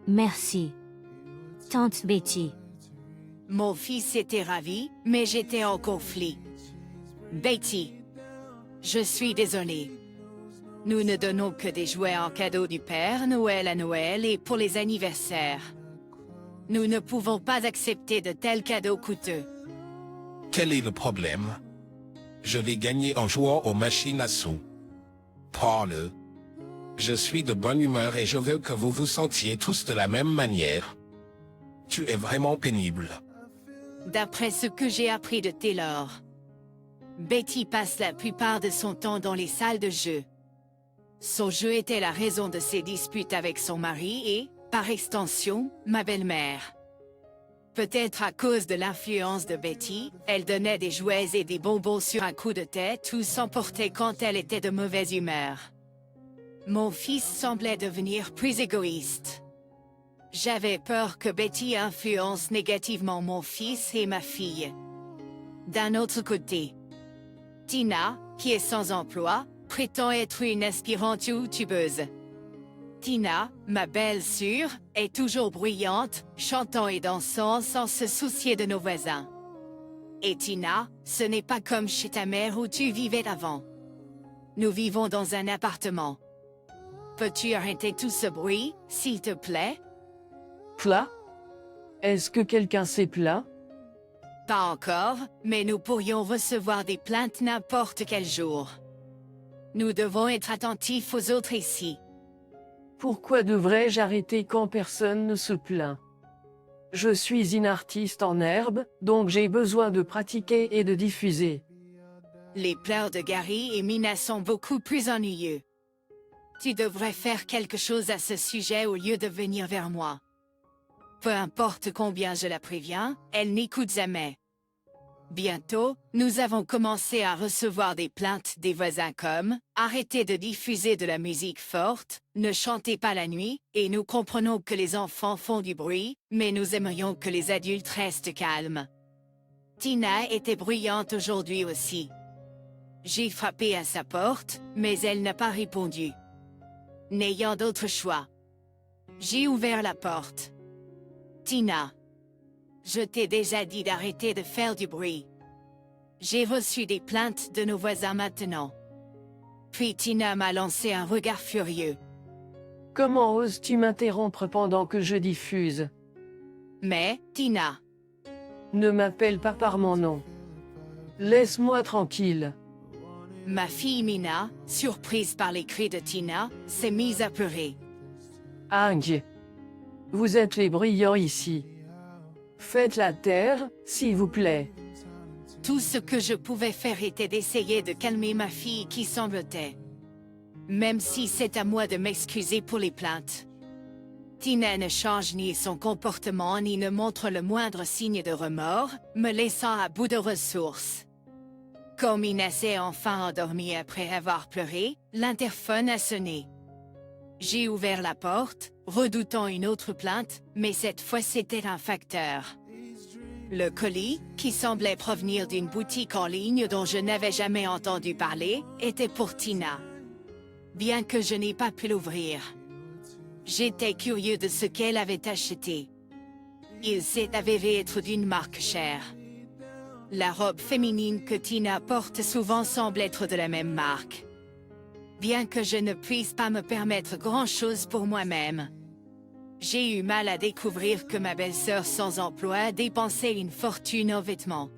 Merci. Tante Betty. Mon fils était ravi, mais j'étais en conflit. Betty. Je suis désolée. Nous ne donnons que des jouets en cadeau du Père Noël à Noël et pour les anniversaires. Nous ne pouvons pas accepter de tels cadeaux coûteux. Quel est le problème? Je l'ai gagné en jouant aux machines à sous. Prends-le. Je suis de bonne humeur et je veux que vous vous sentiez tous de la même manière. Tu es vraiment pénible. D'après ce que j'ai appris de Taylor, Betty passe la plupart de son temps dans les salles de jeu. Son jeu était la raison de ses disputes avec son mari et, par extension, ma belle-mère. Peut-être à cause de l'influence de Betty, elle donnait des jouets et des bonbons sur un coup de tête ou s'emportait quand elle était de mauvaise humeur. Mon fils semblait devenir plus égoïste. J'avais peur que Betty influence négativement mon fils et ma fille. D'un autre côté, Tina, qui est sans emploi, prétend être une aspirante youtubeuse. Tina, ma belle-sœur, est toujours bruyante, chantant et dansant sans se soucier de nos voisins. Et Tina, ce n'est pas comme chez ta mère où tu vivais avant. Nous vivons dans un appartement. Peux-tu arrêter tout ce bruit, s'il te plaît? Plat? Est-ce que quelqu'un s'est plaint? Pas encore, mais nous pourrions recevoir des plaintes n'importe quel jour. Nous devons être attentifs aux autres ici. Pourquoi devrais-je arrêter quand personne ne se plaint? Je suis une artiste en herbe, donc j'ai besoin de pratiquer et de diffuser. Les pleurs de Gary et Mina sont beaucoup plus ennuyeux. Tu devrais faire quelque chose à ce sujet au lieu de venir vers moi. Peu importe combien je la préviens, elle n'écoute jamais. Bientôt, nous avons commencé à recevoir des plaintes des voisins comme « Arrêtez de diffuser de la musique forte, ne chantez pas la nuit » et nous comprenons que les enfants font du bruit, mais nous aimerions que les adultes restent calmes. Tina était bruyante aujourd'hui aussi. J'ai frappé à sa porte, mais elle n'a pas répondu. N'ayant d'autre choix, j'ai ouvert la porte. Tina, je t'ai déjà dit d'arrêter de faire du bruit. J'ai reçu des plaintes de nos voisins maintenant. Puis Tina m'a lancé un regard furieux. Comment oses-tu m'interrompre pendant que je diffuse? Mais, Tina, Ne m'appelle pas par mon nom. Laisse-moi tranquille. ma fille Mina, surprise par les cris de Tina, s'est mise à pleurer. Aïe. Vous êtes les brillants ici. Faites la terre, s'il vous plaît. Tout ce que je pouvais faire était d'essayer de calmer ma fille qui sanglotait. Même si c'est à moi de m'excuser pour les plaintes. Tina ne change ni son comportement ni ne montre le moindre signe de remords, me laissant à bout de ressources. Quand Mina s'est enfin endormie après avoir pleuré, l'interphone a sonné. J'ai ouvert la porte, redoutant une autre plainte, mais cette fois c'était un facteur. Le colis, qui semblait provenir d'une boutique en ligne dont je n'avais jamais entendu parler, était pour Tina. Bien que je n'ai pas pu l'ouvrir. J'étais curieux de ce qu'elle avait acheté. Il s'est avéré être d'une marque chère. La robe féminine que Tina porte souvent semble être de la même marque. Bien que je ne puisse pas me permettre grand-chose pour moi-même. J'ai eu mal à découvrir que ma belle-sœur sans emploi dépensait une fortune en vêtements.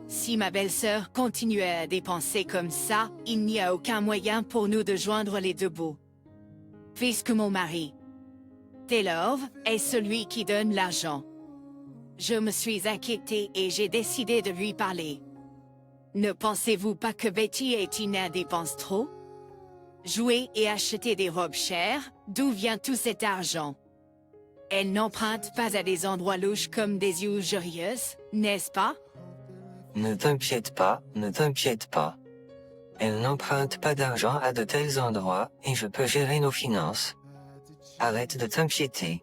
Si ma belle-sœur continuait à dépenser comme ça, il n'y a aucun moyen pour nous de joindre les deux bouts. Puisque mon mari, Taylor, est celui qui donne l'argent. Je me suis inquiétée et j'ai décidé de lui parler. Ne pensez-vous pas que Betty et Tina dépensent trop? Jouer et acheter des robes chères, d'où vient tout cet argent? Elles n'empruntent pas à des endroits louches comme des usurieuses, n'est-ce pas? Ne t'inquiète pas, ne t'inquiète pas. Elle n'emprunte pas d'argent à de tels endroits, et je peux gérer nos finances. Arrête de t'inquiéter.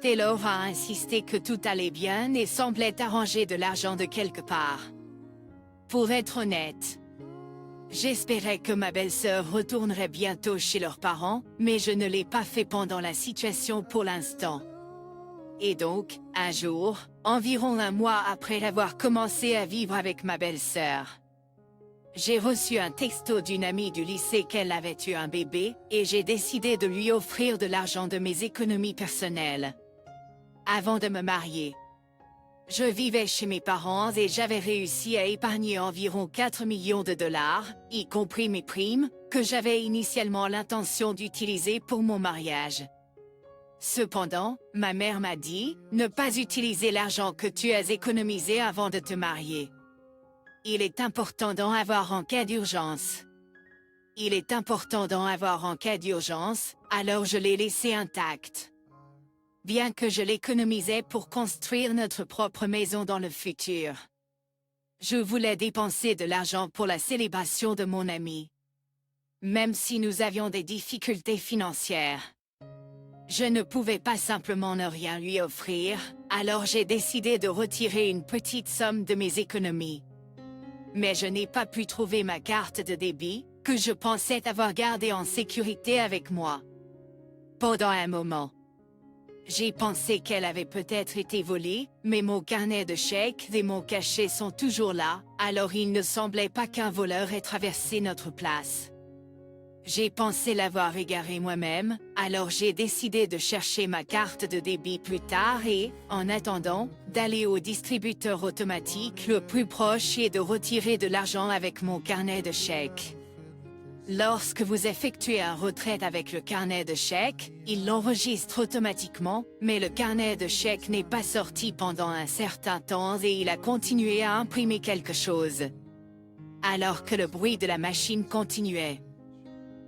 Taylor a insisté que tout allait bien et semblait arranger de l'argent de quelque part. Pour être honnête, j'espérais que ma belle-sœur retournerait bientôt chez leurs parents, mais je ne l'ai pas fait pendant la situation pour l'instant. Et donc, un jour, environ un mois après avoir commencé à vivre avec ma belle-sœur, j'ai reçu un texto d'une amie du lycée qu'elle avait eu un bébé, et j'ai décidé de lui offrir de l'argent de mes économies personnelles. avant de me marier. Je vivais chez mes parents et j'avais réussi à épargner environ 4 millions de dollars, y compris mes primes, que j'avais initialement l'intention d'utiliser pour mon mariage. Cependant, ma mère m'a dit, ne pas utiliser l'argent que tu as économisé avant de te marier. Il est important d'en avoir en cas d'urgence. Il est important d'en avoir en cas d'urgence, alors je l'ai laissé intact. Bien que je l'économisais pour construire notre propre maison dans le futur. Je voulais dépenser de l'argent pour la célébration de mon ami. Même si nous avions des difficultés financières. Je ne pouvais pas simplement ne rien lui offrir, alors j'ai décidé de retirer une petite somme de mes économies. Mais je n'ai pas pu trouver ma carte de débit, que je pensais avoir gardée en sécurité avec moi. Pendant un moment. J'ai pensé qu'elle avait peut-être été volée, mais mon carnet de chèques et mon cachet sont toujours là, alors il ne semblait pas qu'un voleur ait traversé notre place. J'ai pensé l'avoir égarée moi-même, alors j'ai décidé de chercher ma carte de débit plus tard et, en attendant, d'aller au distributeur automatique le plus proche et de retirer de l'argent avec mon carnet de chèques. Lorsque vous effectuez un retrait avec le carnet de chèques, il l'enregistre automatiquement, mais le carnet de chèques n'est pas sorti pendant un certain temps et il a continué à imprimer quelque chose. Alors que le bruit de la machine continuait.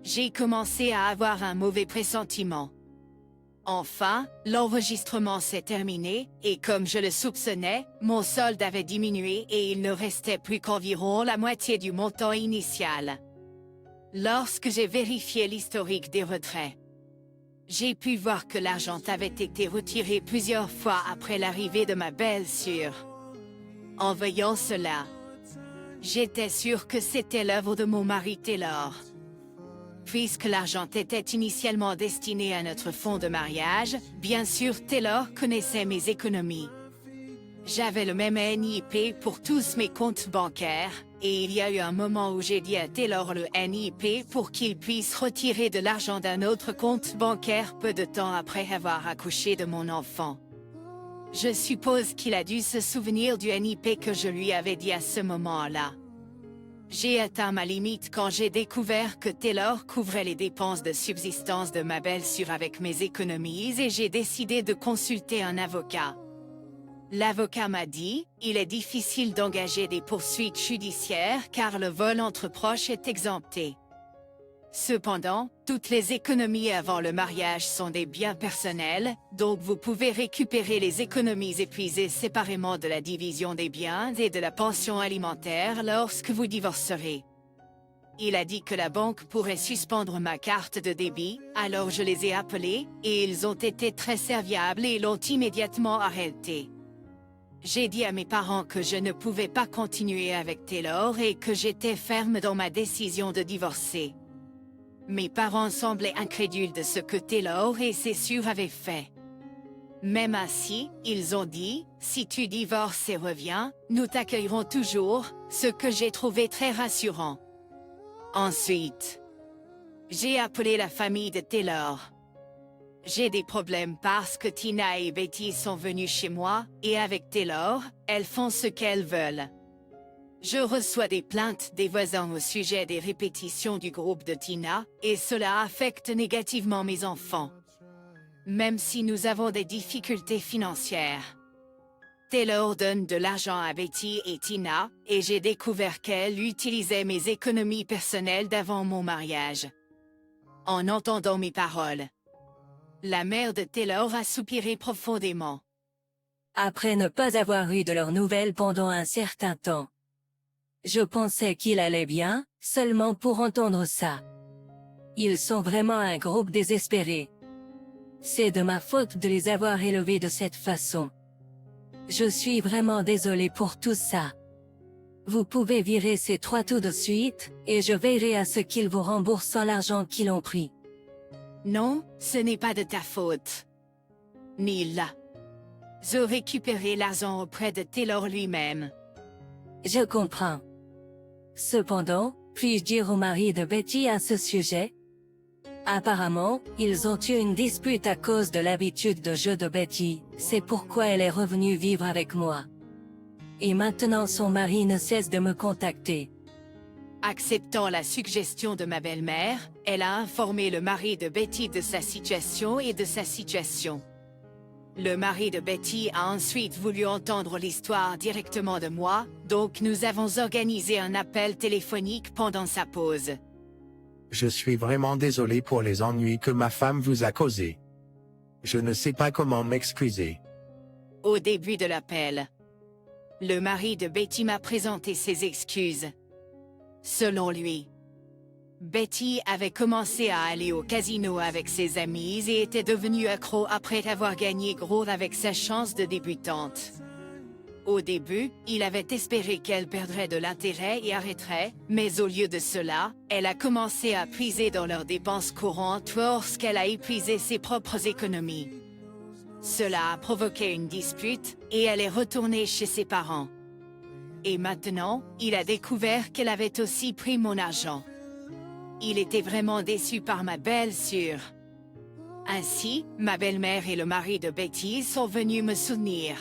J'ai commencé à avoir un mauvais pressentiment. Enfin, l'enregistrement s'est terminé, et comme je le soupçonnais, mon solde avait diminué et il ne restait plus qu'environ la moitié du montant initial. Lorsque j'ai vérifié l'historique des retraits, j'ai pu voir que l'argent avait été retiré plusieurs fois après l'arrivée de ma belle-sœur. En voyant cela, j'étais sûre que c'était l'œuvre de mon mari Taylor. Puisque l'argent était initialement destiné à notre fonds de mariage, bien sûr Taylor connaissait mes économies. J'avais le même NIP pour tous mes comptes bancaires, et il y a eu un moment où j'ai dit à Taylor le NIP pour qu'il puisse retirer de l'argent d'un autre compte bancaire peu de temps après avoir accouché de mon enfant. Je suppose qu'il a dû se souvenir du NIP que je lui avais dit à ce moment-là. J'ai atteint ma limite quand j'ai découvert que Taylor couvrait les dépenses de subsistance de ma belle-sœur avec mes économies et j'ai décidé de consulter un avocat. L'avocat m'a dit, il est difficile d'engager des poursuites judiciaires car le vol entre proches est exempté. Cependant, toutes les économies avant le mariage sont des biens personnels, donc vous pouvez récupérer les économies épuisées séparément de la division des biens et de la pension alimentaire lorsque vous divorcerez. Il a dit que la banque pourrait suspendre ma carte de débit, alors je les ai appelés, et ils ont été très serviables et l'ont immédiatement arrêté. J'ai dit à mes parents que je ne pouvais pas continuer avec Taylor et que j'étais ferme dans ma décision de divorcer. Mes parents semblaient incrédules de ce que Taylor et ses sœurs avaient fait. Même ainsi, ils ont dit, si tu divorces et reviens, nous t'accueillerons toujours, ce que j'ai trouvé très rassurant. Ensuite, j'ai appelé la famille de Taylor. J'ai des problèmes parce que Tina et Betty sont venues chez moi, et avec Taylor, elles font ce qu'elles veulent. Je reçois des plaintes des voisins au sujet des répétitions du groupe de Tina, et cela affecte négativement mes enfants. Même si nous avons des difficultés financières. Taylor donne de l'argent à Betty et Tina, et j'ai découvert qu'elle utilisait mes économies personnelles d'avant mon mariage. En entendant mes paroles, la mère de Taylor a soupiré profondément. Après ne pas avoir eu de leurs nouvelles pendant un certain temps. Je pensais qu'il allait bien, seulement pour entendre ça. Ils sont vraiment un groupe désespéré. C'est de ma faute de les avoir élevés de cette façon. Je suis vraiment désolé pour tout ça. Vous pouvez virer ces 3 tout de suite, et je veillerai à ce qu'ils vous remboursent l'argent qu'ils ont pris. Non, ce n'est pas de ta faute. Ni là. Je récupérais l'argent auprès de Taylor lui-même. Je comprends. Cependant, puis-je dire au mari de Betty à ce sujet? Apparemment, ils ont eu une dispute à cause de l'habitude de jeu de Betty, c'est pourquoi elle est revenue vivre avec moi. Et maintenant son mari ne cesse de me contacter. Acceptant la suggestion de ma belle-mère, elle a informé le mari de Betty de sa situation et de sa situation. Le mari de Betty a ensuite voulu entendre l'histoire directement de moi, donc nous avons organisé un appel téléphonique pendant sa pause. Je suis vraiment désolé pour les ennuis que ma femme vous a causés. Je ne sais pas comment m'excuser. Au début de l'appel, le mari de Betty m'a présenté ses excuses. Selon lui, Betty avait commencé à aller au casino avec ses amis et était devenue accro après avoir gagné gros avec sa chance de débutante. Au début, il avait espéré qu'elle perdrait de l'intérêt et arrêterait, mais au lieu de cela, elle a commencé à puiser dans leurs dépenses courantes lorsqu'elle a épuisé ses propres économies. Cela a provoqué une dispute et elle est retournée chez ses parents. Et maintenant, il a découvert qu'elle avait aussi pris mon argent. Il était vraiment déçu par ma belle-sœur. Ainsi, ma belle-mère et le mari de Betty sont venus me soutenir.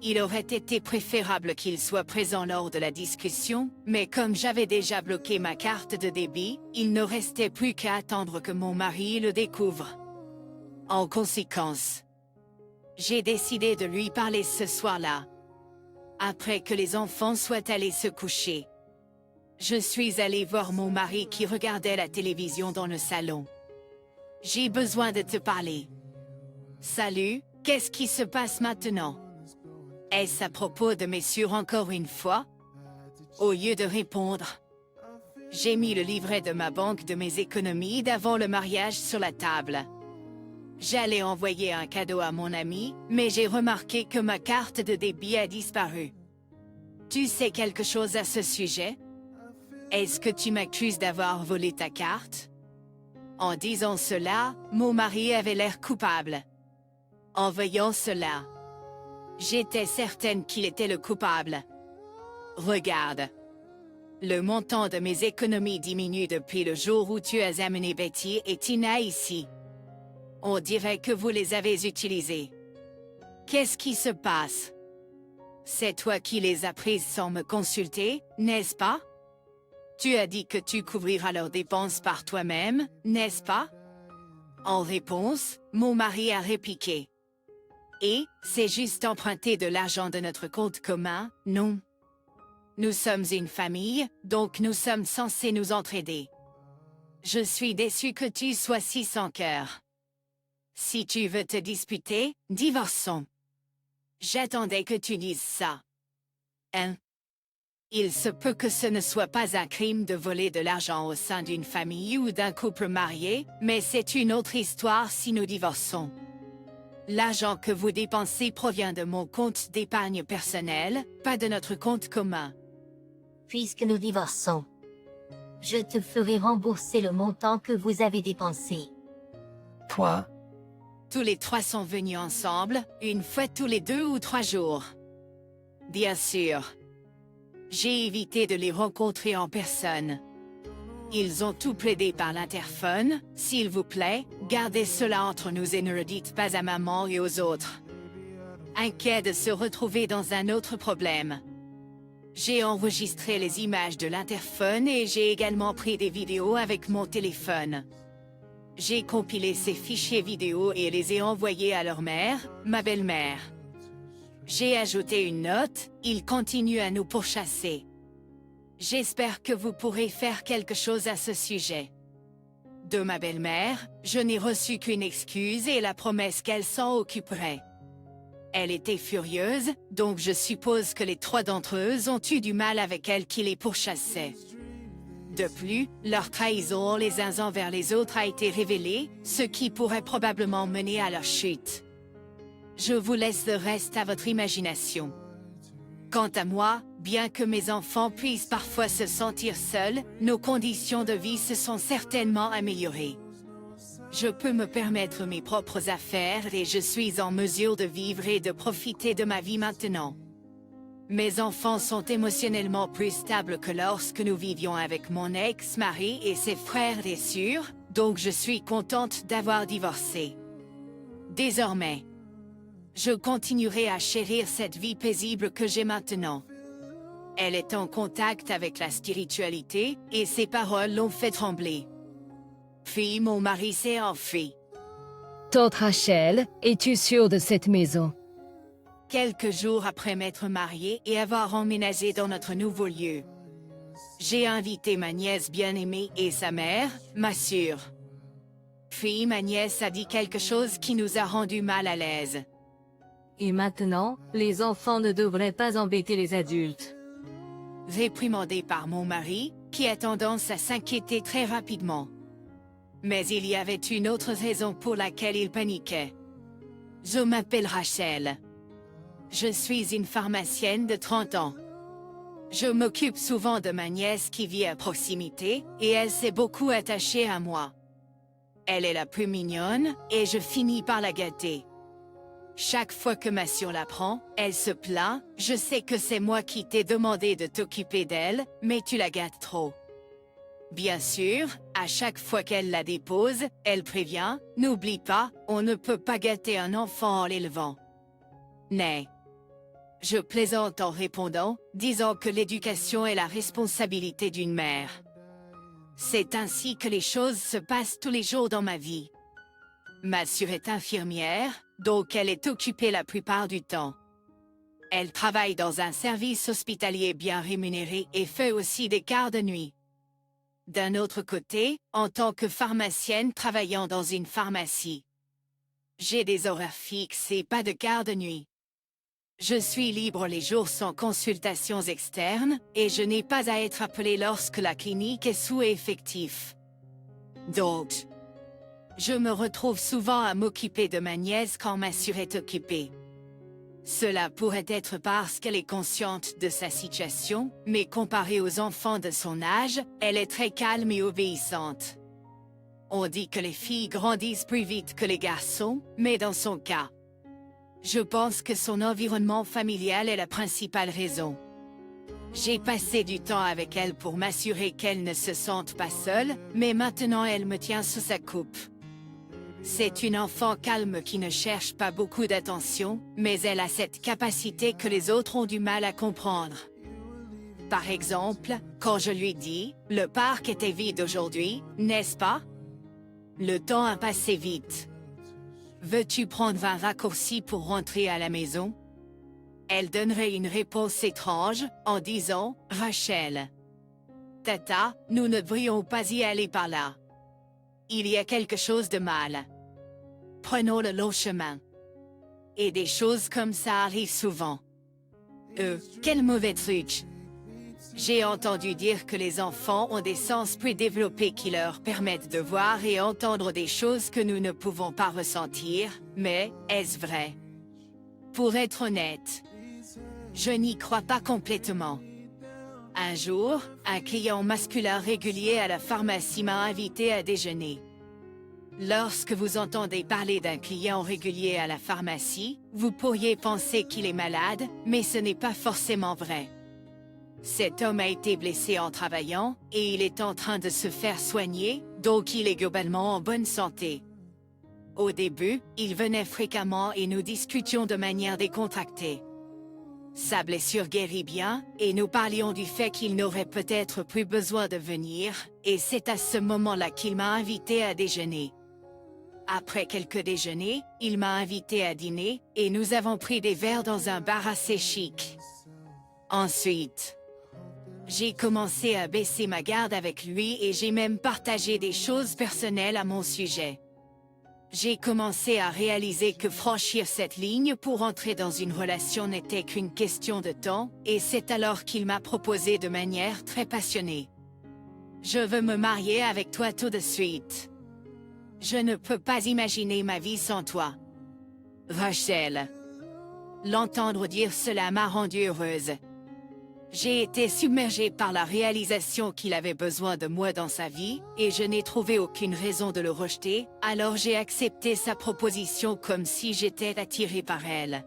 Il aurait été préférable qu'il soit présent lors de la discussion, mais comme j'avais déjà bloqué ma carte de débit, il ne restait plus qu'à attendre que mon mari le découvre. En conséquence, j'ai décidé de lui parler ce soir-là, après que les enfants soient allés se coucher. Je suis allée voir mon mari qui regardait la télévision dans le salon. J'ai besoin de te parler. Salut, qu'est-ce qui se passe maintenant? Est-ce à propos de mes sûrs encore une fois? Au lieu de répondre, j'ai mis le livret de ma banque de mes économies d'avant le mariage sur la table. J'allais envoyer un cadeau à mon ami, mais j'ai remarqué que ma carte de débit a disparu. Tu sais quelque chose à ce sujet? Est-ce que tu m'accuses d'avoir volé ta carte? En disant cela, mon mari avait l'air coupable. En voyant cela, j'étais certaine qu'il était le coupable. Regarde. Le montant de mes économies diminue depuis le jour où tu as amené Betty et Tina ici. On dirait que vous les avez utilisées. Qu'est-ce qui se passe? C'est toi qui les as prises sans me consulter, n'est-ce pas? Tu as dit que tu couvriras leurs dépenses par toi-même, n'est-ce pas? En réponse, mon mari a répliqué. Et, c'est juste emprunter de l'argent de notre compte commun, non? Nous sommes une famille, donc nous sommes censés nous entraider. Je suis déçue que tu sois si sans cœur. Si tu veux te disputer, divorçons. J'attendais que tu dises ça. Hein? Il se peut que ce ne soit pas un crime de voler de l'argent au sein d'une famille ou d'un couple marié, mais c'est une autre histoire si nous divorçons. L'argent que vous dépensez provient de mon compte d'épargne personnel, pas de notre compte commun. Puisque nous divorçons, je te ferai rembourser le montant que vous avez dépensé. Toi, Tous les trois sont venus ensemble, une fois tous les 2 ou 3 jours. Bien sûr. J'ai évité de les rencontrer en personne. Ils ont tout plaidé par l'interphone. S'il vous plaît, gardez cela entre nous et ne le dites pas à maman et aux autres. Inquiet de se retrouver dans un autre problème. J'ai enregistré les images de l'interphone et j'ai également pris des vidéos avec mon téléphone. J'ai compilé ces fichiers vidéo et les ai envoyés à leur mère, ma belle-mère. J'ai ajouté une note, ils continuent à nous pourchasser. J'espère que vous pourrez faire quelque chose à ce sujet. De ma belle-mère, je n'ai reçu qu'une excuse et la promesse qu'elle s'en occuperait. Elle était furieuse, donc je suppose que les 3 d'entre eux ont eu du mal avec elle qui les pourchassait. De plus, leur trahison les uns envers les autres a été révélée, ce qui pourrait probablement mener à leur chute. Je vous laisse le reste à votre imagination. Quant à moi, bien que mes enfants puissent parfois se sentir seuls, nos conditions de vie se sont certainement améliorées. Je peux me permettre mes propres affaires et je suis en mesure de vivre et de profiter de ma vie maintenant. Mes enfants sont émotionnellement plus stables que lorsque nous vivions avec mon ex-mari et ses frères et sœurs, Donc je suis contente d'avoir divorcé. Désormais, je continuerai à chérir cette vie paisible que j'ai maintenant. Elle est en contact avec la spiritualité et ses paroles l'ont fait trembler. Puis mon mari s'est enfui. Tante Rachel, es-tu sûre de cette maison? Quelques jours après m'être mariée et avoir emménagé dans notre nouveau lieu, j'ai invité ma nièce bien-aimée et sa mère, ma sœur. Puis ma nièce a dit quelque chose qui nous a rendus mal à l'aise. Et maintenant, les enfants ne devraient pas embêter les adultes. Réprimandé par mon mari, qui a tendance à s'inquiéter très rapidement. Mais il y avait une autre raison pour laquelle il paniquait. Je m'appelle Rachel. Je suis une pharmacienne de 30 ans. Je m'occupe souvent de ma nièce qui vit à proximité et elle s'est beaucoup attachée à moi. Elle est la plus mignonne et je finis par la gâter. Chaque fois que ma sœur la prend, elle se plaint. Je sais que c'est moi qui t'ai demandé de t'occuper d'elle, mais tu la gâtes trop. Bien sûr, à chaque fois qu'elle la dépose, elle prévient, n'oublie pas, on ne peut pas gâter un enfant en l'élevant. Mais, je plaisante en répondant, disant que l'éducation est la responsabilité d'une mère. C'est ainsi que les choses se passent tous les jours dans ma vie. Ma sœur est infirmière, donc elle est occupée la plupart du temps. Elle travaille dans un service hospitalier bien rémunéré et fait aussi des quarts de nuit. D'un autre côté, en tant que pharmacienne travaillant dans une pharmacie, j'ai des horaires fixes et pas de quarts de nuit. Je suis libre les jours sans consultations externes et je n'ai pas à être appelée lorsque la clinique est sous effectif. Donc, je me retrouve souvent à m'occuper de ma nièce quand ma sœur est occupée. Cela pourrait être parce qu'elle est consciente de sa situation, mais comparée aux enfants de son âge, elle est très calme et obéissante. On dit que les filles grandissent plus vite que les garçons, mais dans son cas, je pense que son environnement familial est la principale raison. J'ai passé du temps avec elle pour m'assurer qu'elle ne se sente pas seule, mais maintenant elle me tient sous sa coupe. C'est une enfant calme qui ne cherche pas beaucoup d'attention, mais elle a cette capacité que les autres ont du mal à comprendre. Par exemple, quand je lui dis « Le parc était vide aujourd'hui, n'est-ce pas? Le temps a passé vite. Veux-tu prendre un raccourci pour rentrer à la maison? » Elle donnerait une réponse étrange en disant « Rachel. Tata, nous ne devrions pas y aller par là. Il y a quelque chose de mal. Prenons le long chemin. » Et des choses comme ça arrivent souvent. Quel mauvais truc. J'ai entendu dire que les enfants ont des sens plus développés qui leur permettent de voir et entendre des choses que nous ne pouvons pas ressentir, mais est-ce vrai? Pour être honnête, je n'y crois pas complètement. Un jour, un client masculin régulier à la pharmacie m'a invité à déjeuner. Lorsque vous entendez parler d'un client régulier à la pharmacie, vous pourriez penser qu'il est malade, mais ce n'est pas forcément vrai. Cet homme a été blessé en travaillant, et il est en train de se faire soigner, donc il est globalement en bonne santé. Au début, il venait fréquemment et nous discutions de manière décontractée. Sa blessure guérit bien, et nous parlions du fait qu'il n'aurait peut-être plus besoin de venir, et c'est à ce moment-là qu'il m'a invité à déjeuner. Après quelques déjeuners, il m'a invité à dîner, et nous avons pris des verres dans un bar assez chic. Ensuite, j'ai commencé à baisser ma garde avec lui et j'ai même partagé des choses personnelles à mon sujet. J'ai commencé à réaliser que franchir cette ligne pour entrer dans une relation n'était qu'une question de temps, et c'est alors qu'il m'a proposé de manière très passionnée. « Je veux me marier avec toi tout de suite. Je ne peux pas imaginer ma vie sans toi. Rachel. » L'entendre dire cela m'a rendue heureuse. J'ai été submergée par la réalisation qu'il avait besoin de moi dans sa vie, et je n'ai trouvé aucune raison de le rejeter, alors j'ai accepté sa proposition comme si j'étais attirée par elle.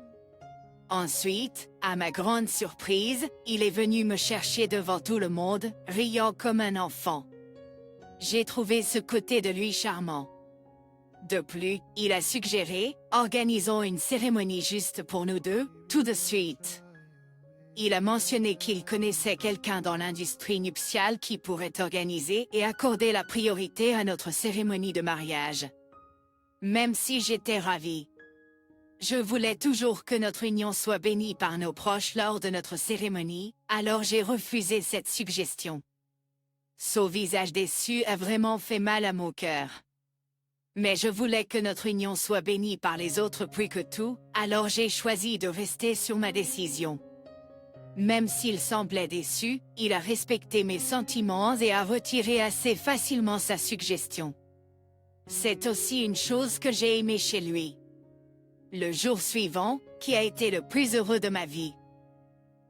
Ensuite, à ma grande surprise, il est venu me chercher devant tout le monde, riant comme un enfant. J'ai trouvé ce côté de lui charmant. De plus, il a suggéré, organisons une cérémonie juste pour nous deux, tout de suite. Il a mentionné qu'il connaissait quelqu'un dans l'industrie nuptiale qui pourrait organiser et accorder la priorité à notre cérémonie de mariage. Même si j'étais ravie. Je voulais toujours que notre union soit bénie par nos proches lors de notre cérémonie, alors j'ai refusé cette suggestion. Son visage déçu a vraiment fait mal à mon cœur. Mais je voulais que notre union soit bénie par les autres plus que tout, alors j'ai choisi de rester sur ma décision. Même s'il semblait déçu, il a respecté mes sentiments et a retiré assez facilement sa suggestion. C'est aussi une chose que j'ai aimée chez lui. Le jour suivant, qui a été le plus heureux de ma vie.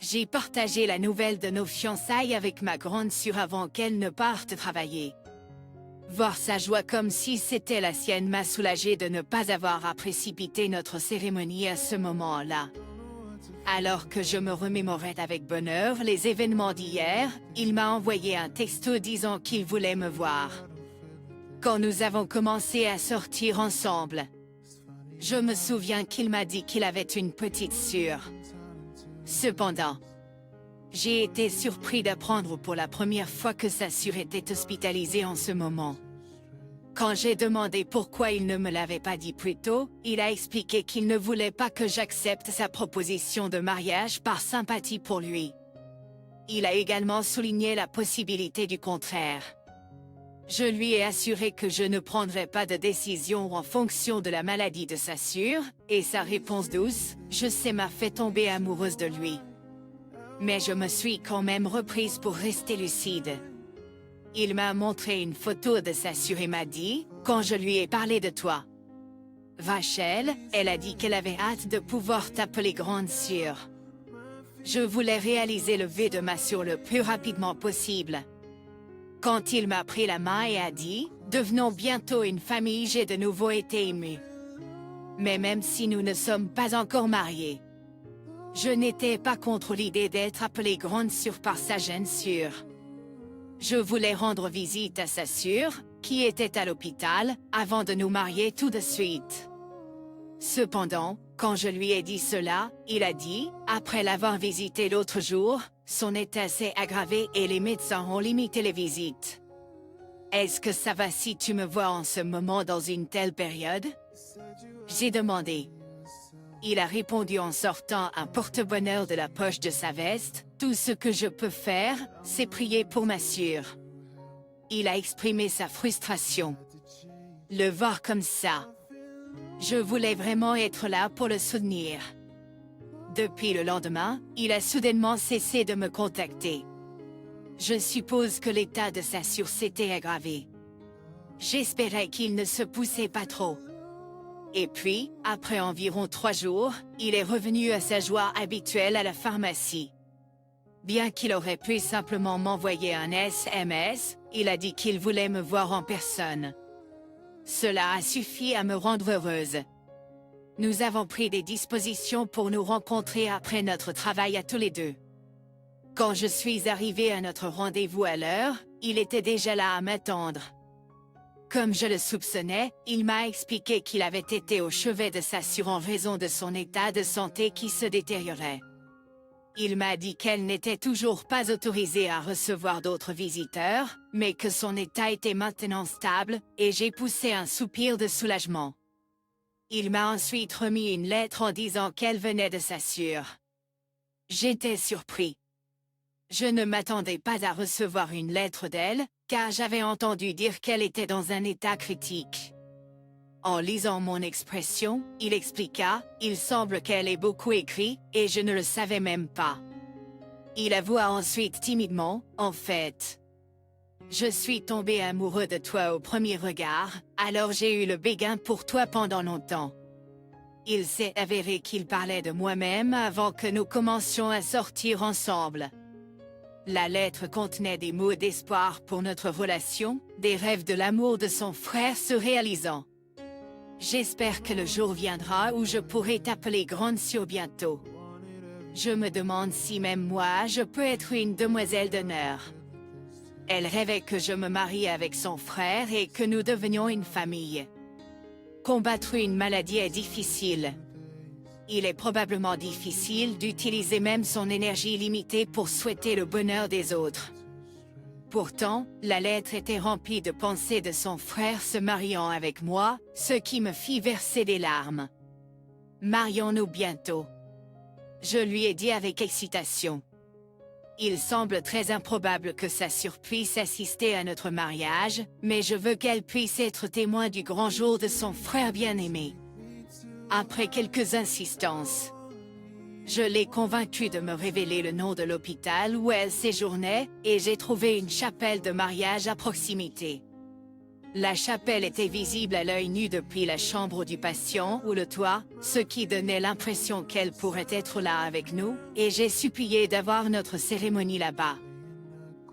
J'ai partagé la nouvelle de nos fiançailles avec ma grande sœur avant qu'elle ne parte travailler. Voir sa joie comme si c'était la sienne m'a soulagé de ne pas avoir à précipiter notre cérémonie à ce moment-là. Alors que je me remémorais avec bonheur les événements d'hier, il m'a envoyé un texto disant qu'il voulait me voir. Quand nous avons commencé à sortir ensemble, je me souviens qu'il m'a dit qu'il avait une petite sœur. Cependant, j'ai été surpris d'apprendre pour la première fois que sa sœur était hospitalisée en ce moment. Quand j'ai demandé pourquoi il ne me l'avait pas dit plus tôt, il a expliqué qu'il ne voulait pas que j'accepte sa proposition de mariage par sympathie pour lui. Il a également souligné la possibilité du contraire. Je lui ai assuré que je ne prendrais pas de décision en fonction de la maladie de sa sœur, et sa réponse douce, je sais, m'a fait tomber amoureuse de lui. Mais je me suis quand même reprise pour rester lucide. Il m'a montré une photo de sa sœur et m'a dit, quand je lui ai parlé de toi. Rachel, elle a dit qu'elle avait hâte de pouvoir t'appeler grande sœur. Je voulais réaliser le vœu de ma sœur le plus rapidement possible. Quand il m'a pris la main et a dit, devenons bientôt une famille, j'ai de nouveau été émue. Mais même si nous ne sommes pas encore mariés, je n'étais pas contre l'idée d'être appelée grande sœur par sa jeune sœur. Je voulais rendre visite à sa sœur, qui était à l'hôpital, avant de nous marier tout de suite. Cependant, quand je lui ai dit cela, il a dit, après l'avoir visité l'autre jour, son état s'est aggravé et les médecins ont limité les visites. Est-ce que ça va si tu me vois en ce moment dans une telle période? J'ai demandé. Il a répondu en sortant un porte-bonheur de la poche de sa veste, tout ce que je peux faire, c'est prier pour ma sœur. Il a exprimé sa frustration. Le voir comme ça. Je voulais vraiment être là pour le soutenir. Depuis le lendemain, il a soudainement cessé de me contacter. Je suppose que l'état de sa sœur s'était aggravé. J'espérais qu'il ne se poussait pas trop. Et puis, après environ 3 jours, il est revenu à sa joie habituelle à la pharmacie. Bien qu'il aurait pu simplement m'envoyer un SMS, il a dit qu'il voulait me voir en personne. Cela a suffi à me rendre heureuse. Nous avons pris des dispositions pour nous rencontrer après notre travail à tous les deux. Quand je suis arrivée à notre rendez-vous à l'heure, il était déjà là à m'attendre. Comme je le soupçonnais, il m'a expliqué qu'il avait été au chevet de sa sœur en raison de son état de santé qui se détériorait. Il m'a dit qu'elle n'était toujours pas autorisée à recevoir d'autres visiteurs, mais que son état était maintenant stable, et j'ai poussé un soupir de soulagement. Il m'a ensuite remis une lettre en disant qu'elle venait de sa sœur. J'étais surpris. Je ne m'attendais pas à recevoir une lettre d'elle, car j'avais entendu dire qu'elle était dans un état critique. En lisant mon expression, il expliqua, il semble qu'elle ait beaucoup écrit, et je ne le savais même pas. Il avoua ensuite timidement, en fait. Je suis tombé amoureux de toi au premier regard, alors j'ai eu le béguin pour toi pendant longtemps. Il s'est avéré qu'il parlait de moi-même avant que nous commencions à sortir ensemble. La lettre contenait des mots d'espoir pour notre relation, des rêves de l'amour de son frère se réalisant. J'espère que le jour viendra où je pourrai t'appeler grande sœur bientôt. Je me demande si même moi je peux être une demoiselle d'honneur. Elle rêvait que je me marie avec son frère et que nous devenions une famille. Combattre une maladie est difficile. Il est probablement difficile d'utiliser même son énergie limitée pour souhaiter le bonheur des autres. Pourtant, la lettre était remplie de pensées de son frère se mariant avec moi, ce qui me fit verser des larmes. Marions-nous bientôt. Je lui ai dit avec excitation. Il semble très improbable que Sassure puisse assister à notre mariage, mais je veux qu'elle puisse être témoin du grand jour de son frère bien-aimé. Après quelques insistances, je l'ai convaincue de me révéler le nom de l'hôpital où elle séjournait, et j'ai trouvé une chapelle de mariage à proximité. La chapelle était visible à l'œil nu depuis la chambre du patient ou le toit, ce qui donnait l'impression qu'elle pourrait être là avec nous, et j'ai supplié d'avoir notre cérémonie là-bas.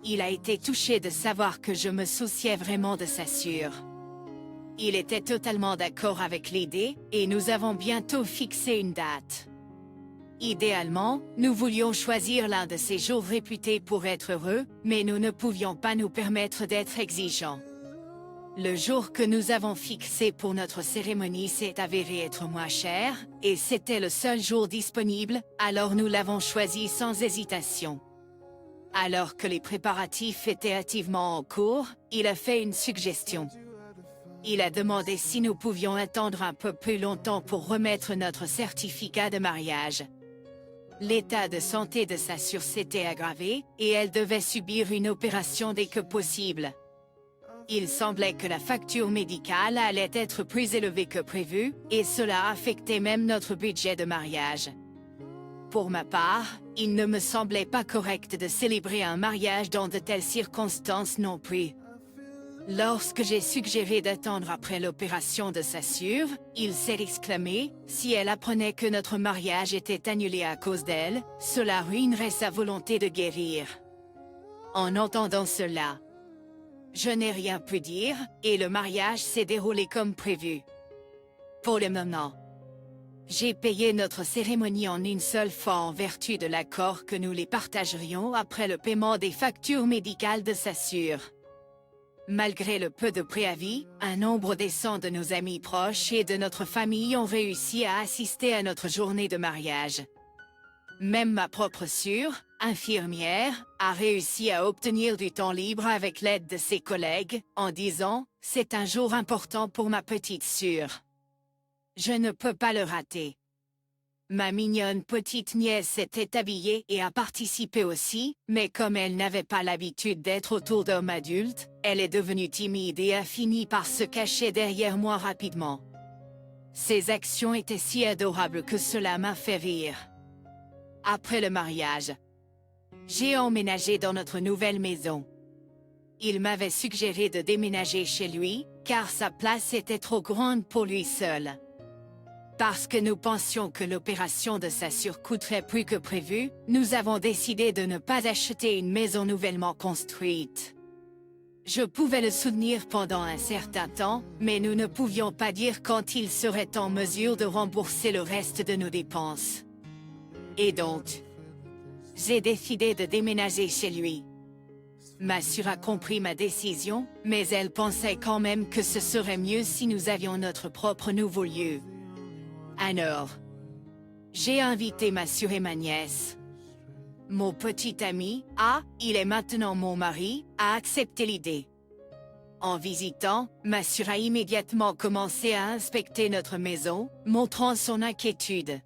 Il a été touché de savoir que je me souciais vraiment de Sassure. Il était totalement d'accord avec l'idée, et nous avons bientôt fixé une date. Idéalement, nous voulions choisir l'un de ces jours réputés pour être heureux, mais nous ne pouvions pas nous permettre d'être exigeants. Le jour que nous avons fixé pour notre cérémonie s'est avéré être moins cher, et c'était le seul jour disponible, alors nous l'avons choisi sans hésitation. Alors que les préparatifs étaient activement en cours, il a fait une suggestion. Il a demandé si nous pouvions attendre un peu plus longtemps pour remettre notre certificat de mariage. L'état de santé de Sassure s'était aggravé, et elle devait subir une opération dès que possible. Il semblait que la facture médicale allait être plus élevée que prévu, et cela affectait même notre budget de mariage. Pour ma part, il ne me semblait pas correct de célébrer un mariage dans de telles circonstances non plus. Lorsque j'ai suggéré d'attendre après l'opération de Sassure, il s'est exclamé, si elle apprenait que notre mariage était annulé à cause d'elle, cela ruinerait sa volonté de guérir. En entendant cela, je n'ai rien pu dire, et le mariage s'est déroulé comme prévu. Pour le moment, j'ai payé notre cérémonie en une seule fois en vertu de l'accord que nous les partagerions après le paiement des factures médicales de Sassure. Malgré le peu de préavis, un nombre décent de nos amis proches et de notre famille ont réussi à assister à notre journée de mariage. Même ma propre sœur, infirmière, a réussi à obtenir du temps libre avec l'aide de ses collègues, en disant « C'est un jour important pour ma petite sœur. Je ne peux pas le rater. » Ma mignonne petite nièce s'était habillée et a participé aussi, mais comme elle n'avait pas l'habitude d'être autour d'hommes adultes, elle est devenue timide et a fini par se cacher derrière moi rapidement. Ses actions étaient si adorables que cela m'a fait rire. Après le mariage, j'ai emménagé dans notre nouvelle maison. Il m'avait suggéré de déménager chez lui, car sa place était trop grande pour lui seul. Parce que nous pensions que l'opération de Sassure coûterait plus que prévu, nous avons décidé de ne pas acheter une maison nouvellement construite. Je pouvais le soutenir pendant un certain temps, mais nous ne pouvions pas dire quand il serait en mesure de rembourser le reste de nos dépenses. Et donc, j'ai décidé de déménager chez lui. Ma sœur a compris ma décision, mais elle pensait quand même que ce serait mieux si nous avions notre propre nouveau lieu. Alors, j'ai invité ma sœur et ma nièce. Mon petit ami, il est maintenant mon mari, a accepté l'idée. En visitant, ma sœur a immédiatement commencé à inspecter notre maison, montrant son inquiétude.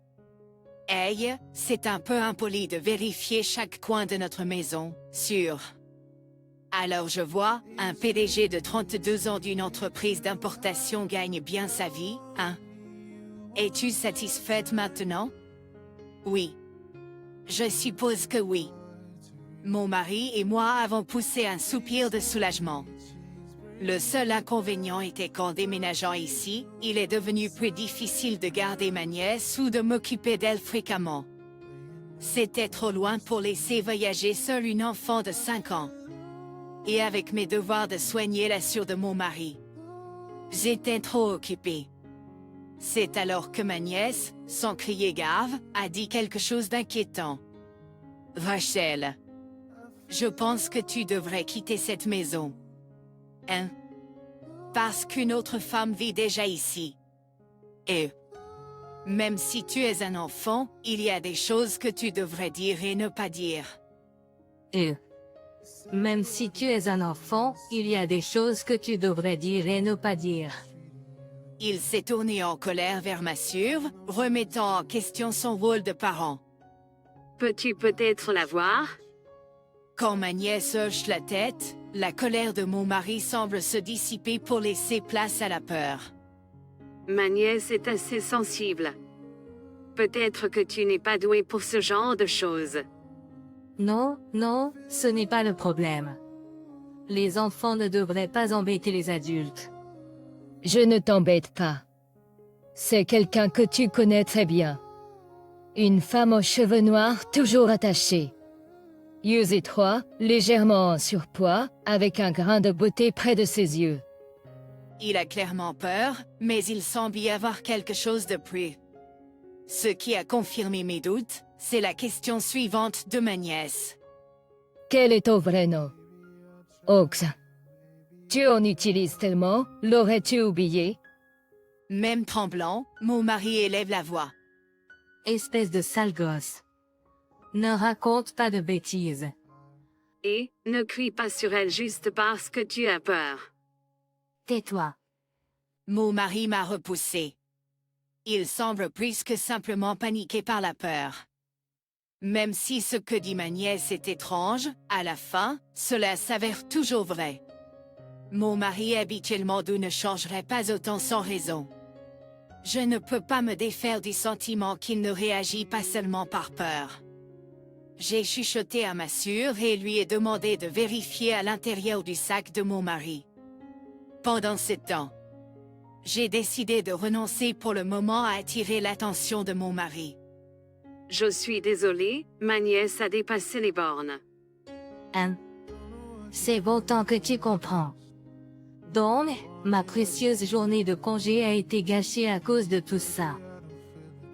Hey, c'est un peu impoli de vérifier chaque coin de notre maison, sûr. Alors je vois, un PDG de 32 ans d'une entreprise d'importation gagne bien sa vie, hein? Es-tu satisfaite maintenant? Oui. Je suppose que oui. Mon mari et moi avons poussé un soupir de soulagement. Le seul inconvénient était qu'en déménageant ici, il est devenu plus difficile de garder ma nièce ou de m'occuper d'elle fréquemment. C'était trop loin pour laisser voyager seule une enfant de 5 ans. Et avec mes devoirs de soigner la sœur de mon mari, j'étais trop occupée. C'est alors que ma nièce, sans crier gaffe, a dit quelque chose d'inquiétant. « Rachel, Je pense que tu devrais quitter cette maison. Hein? Parce qu'une autre femme vit déjà ici. Et même si tu es un enfant, il y a des choses que tu devrais dire et ne pas dire. Et même si tu es un enfant, il y a des choses que tu devrais dire et ne pas dire. Il s'est tourné en colère vers Massure, remettant en question son rôle de parent. Peux-tu peut-être la voir? Quand ma nièce hoche la tête, la colère de mon mari semble se dissiper pour laisser place à la peur. Ma nièce est assez sensible. Peut-être que tu n'es pas doué pour ce genre de choses. Non, non, ce n'est pas le problème. Les enfants ne devraient pas embêter les adultes. Je ne t'embête pas. C'est quelqu'un que tu connais très bien. Une femme aux cheveux noirs toujours attachée. Yeux étroits, légèrement en surpoids, avec un grain de beauté près de ses yeux. Il a clairement peur, mais il semble y avoir quelque chose de plus. Ce qui a confirmé mes doutes, c'est la question suivante de ma nièce. Quel est ton vrai nom? Ox. Tu en utilises tellement, l'aurais-tu oublié? Même tremblant, mon mari élève la voix. Espèce de sale gosse. Ne raconte pas de bêtises. Et ne crie pas sur elle juste parce que tu as peur. Tais-toi. Mon mari m'a repoussé. Il semble plus que simplement paniqué par la peur. Même si ce que dit ma nièce est étrange, à la fin, cela s'avère toujours vrai. Mon mari habituellement doux ne changerait pas autant sans raison. Je ne peux pas me défaire du sentiment qu'il ne réagit pas seulement par peur. J'ai chuchoté à Massure et lui ai demandé de vérifier à l'intérieur du sac de mon mari. Pendant ce temps, j'ai décidé de renoncer pour le moment à attirer l'attention de mon mari. Je suis désolée, ma nièce a dépassé les bornes. Hein? C'est bon tant que tu comprends. Donc, ma précieuse journée de congé a été gâchée à cause de tout ça.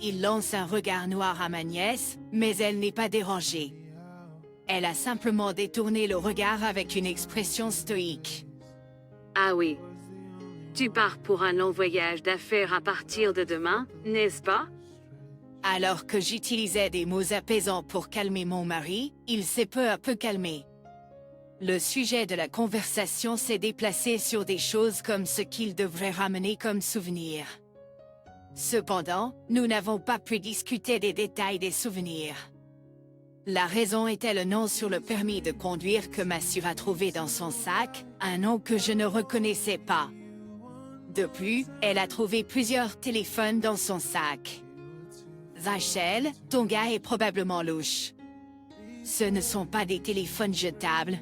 Il lance un regard noir à ma nièce, mais elle n'est pas dérangée. Elle a simplement détourné le regard avec une expression stoïque. Ah oui. Tu pars pour un long voyage d'affaires à partir de demain, n'est-ce pas? Alors que j'utilisais des mots apaisants pour calmer mon mari, il s'est peu à peu calmé. Le sujet de la conversation s'est déplacé sur des choses comme ce qu'il devrait ramener comme souvenir. Cependant, nous n'avons pas pu discuter des détails des souvenirs. La raison était le nom sur le permis de conduire que Massure a trouvé dans son sac, un nom que je ne reconnaissais pas. De plus, elle a trouvé plusieurs téléphones dans son sac. Rachel, ton gars est probablement louche. Ce ne sont pas des téléphones jetables.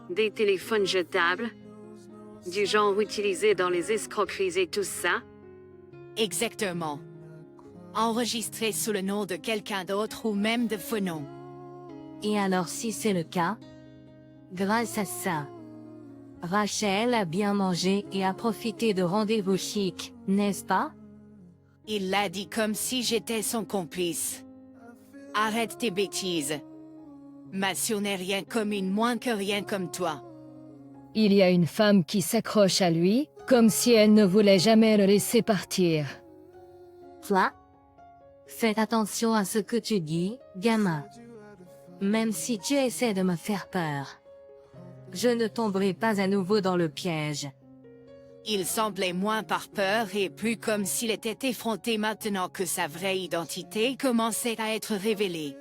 Des téléphones jetables? Du genre utilisé dans les escroqueries et tout ça? Exactement. Enregistrés sous le nom de quelqu'un d'autre ou même de faux noms. Et alors si c'est le cas? Grâce à ça, Rachel a bien mangé et a profité de rendez-vous chic, n'est-ce pas? Il l'a dit comme si j'étais son complice. Arrête tes bêtises. Massure n'est rien comme une moins que rien comme toi. Il y a une femme qui s'accroche à lui, comme si elle ne voulait jamais le laisser partir. Toi? Fais attention à ce que tu dis, gamin. Même si tu essaies de me faire peur, je ne tomberai pas à nouveau dans le piège. Il semblait moins par peur et plus comme s'il était effronté maintenant que sa vraie identité commençait à être révélée.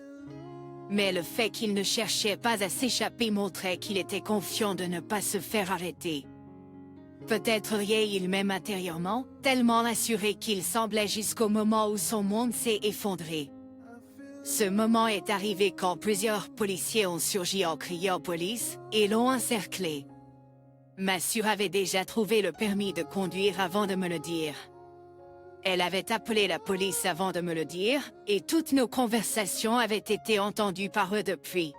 Mais le fait qu'il ne cherchait pas à s'échapper montrait qu'il était confiant de ne pas se faire arrêter. Peut-être riait-il même intérieurement, tellement assuré qu'il semblait jusqu'au moment où son monde s'est effondré. Ce moment est arrivé quand plusieurs policiers ont surgi en criant police et l'ont encerclé. Massure avait déjà trouvé le permis de conduire avant de me le dire. Elle avait appelé la police avant de me le dire, et toutes nos conversations avaient été entendues par eux depuis.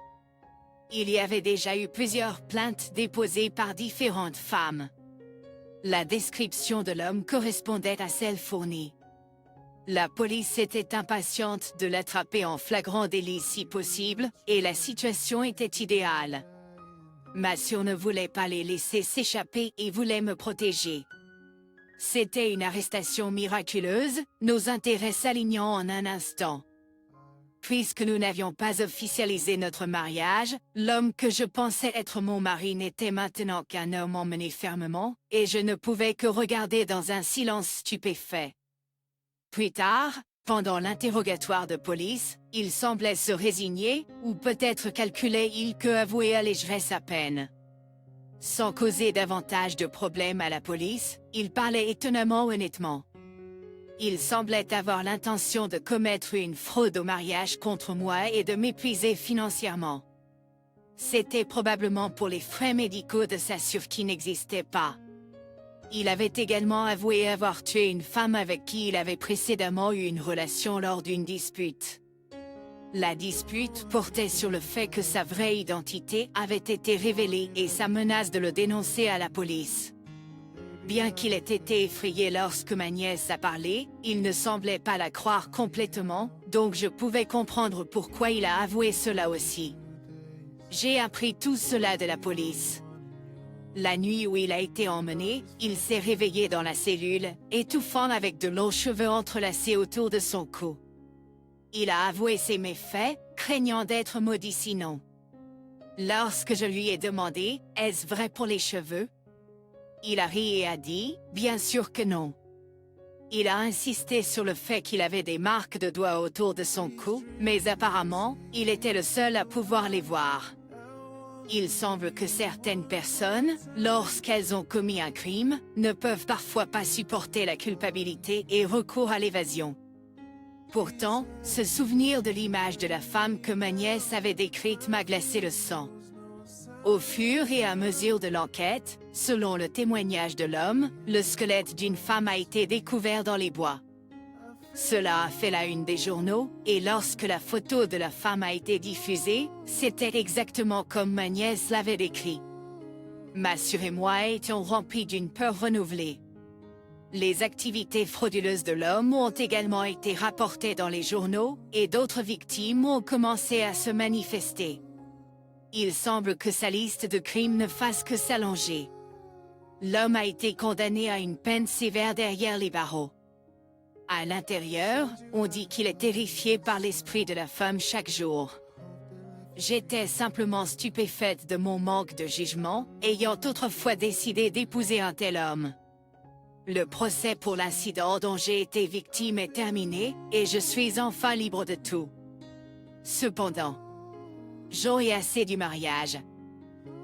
Il y avait déjà eu plusieurs plaintes déposées par différentes femmes. La description de l'homme correspondait à celle fournie. La police était impatiente de l'attraper en flagrant délit si possible, et la situation était idéale. Massure ne voulait pas les laisser s'échapper et voulait me protéger. C'était une arrestation miraculeuse, nos intérêts s'alignant en un instant. Puisque nous n'avions pas officialisé notre mariage, l'homme que je pensais être mon mari n'était maintenant qu'un homme emmené fermement, et je ne pouvais que regarder dans un silence stupéfait. Plus tard, pendant l'interrogatoire de police, il semblait se résigner, ou peut-être calculait-il que avouer allégerait sa peine. Sans causer davantage de problèmes à la police, il parlait étonnamment honnêtement. Il semblait avoir l'intention de commettre une fraude au mariage contre moi et de m'épuiser financièrement. C'était probablement pour les frais médicaux de sa sœur qui n'existaient pas. Il avait également avoué avoir tué une femme avec qui il avait précédemment eu une relation lors d'une dispute. La dispute portait sur le fait que sa vraie identité avait été révélée et sa menace de le dénoncer à la police. Bien qu'il ait été effrayé lorsque ma nièce a parlé, il ne semblait pas la croire complètement, donc je pouvais comprendre pourquoi il a avoué cela aussi. J'ai appris tout cela de la police. La nuit où il a été emmené, il s'est réveillé dans la cellule, étouffant avec de longs cheveux entrelacés autour de son cou. Il a avoué ses méfaits, craignant d'être maudit sinon. Lorsque je lui ai demandé « Est-ce vrai pour les cheveux ?» il a ri et a dit « Bien sûr que non ». Il a insisté sur le fait qu'il avait des marques de doigts autour de son cou, mais apparemment, il était le seul à pouvoir les voir. Il semble que certaines personnes, lorsqu'elles ont commis un crime, ne peuvent parfois pas supporter la culpabilité et recourent à l'évasion. Pourtant, ce souvenir de l'image de la femme que ma nièce avait décrite m'a glacé le sang. Au fur et à mesure de l'enquête, selon le témoignage de l'homme, le squelette d'une femme a été découvert dans les bois. Cela a fait la une des journaux, et lorsque la photo de la femme a été diffusée, c'était exactement comme ma nièce l'avait décrit. Ma sœur et moi étions remplis d'une peur renouvelée. Les activités frauduleuses de l'homme ont également été rapportées dans les journaux, et d'autres victimes ont commencé à se manifester. Il semble que sa liste de crimes ne fasse que s'allonger. L'homme a été condamné à une peine sévère derrière les barreaux. À l'intérieur, on dit qu'il est terrifié par l'esprit de la femme chaque jour. J'étais simplement stupéfaite de mon manque de jugement, ayant autrefois décidé d'épouser un tel homme. Le procès pour l'incident dont j'ai été victime est terminé, et je suis enfin libre de tout. Cependant, j'en ai assez du mariage.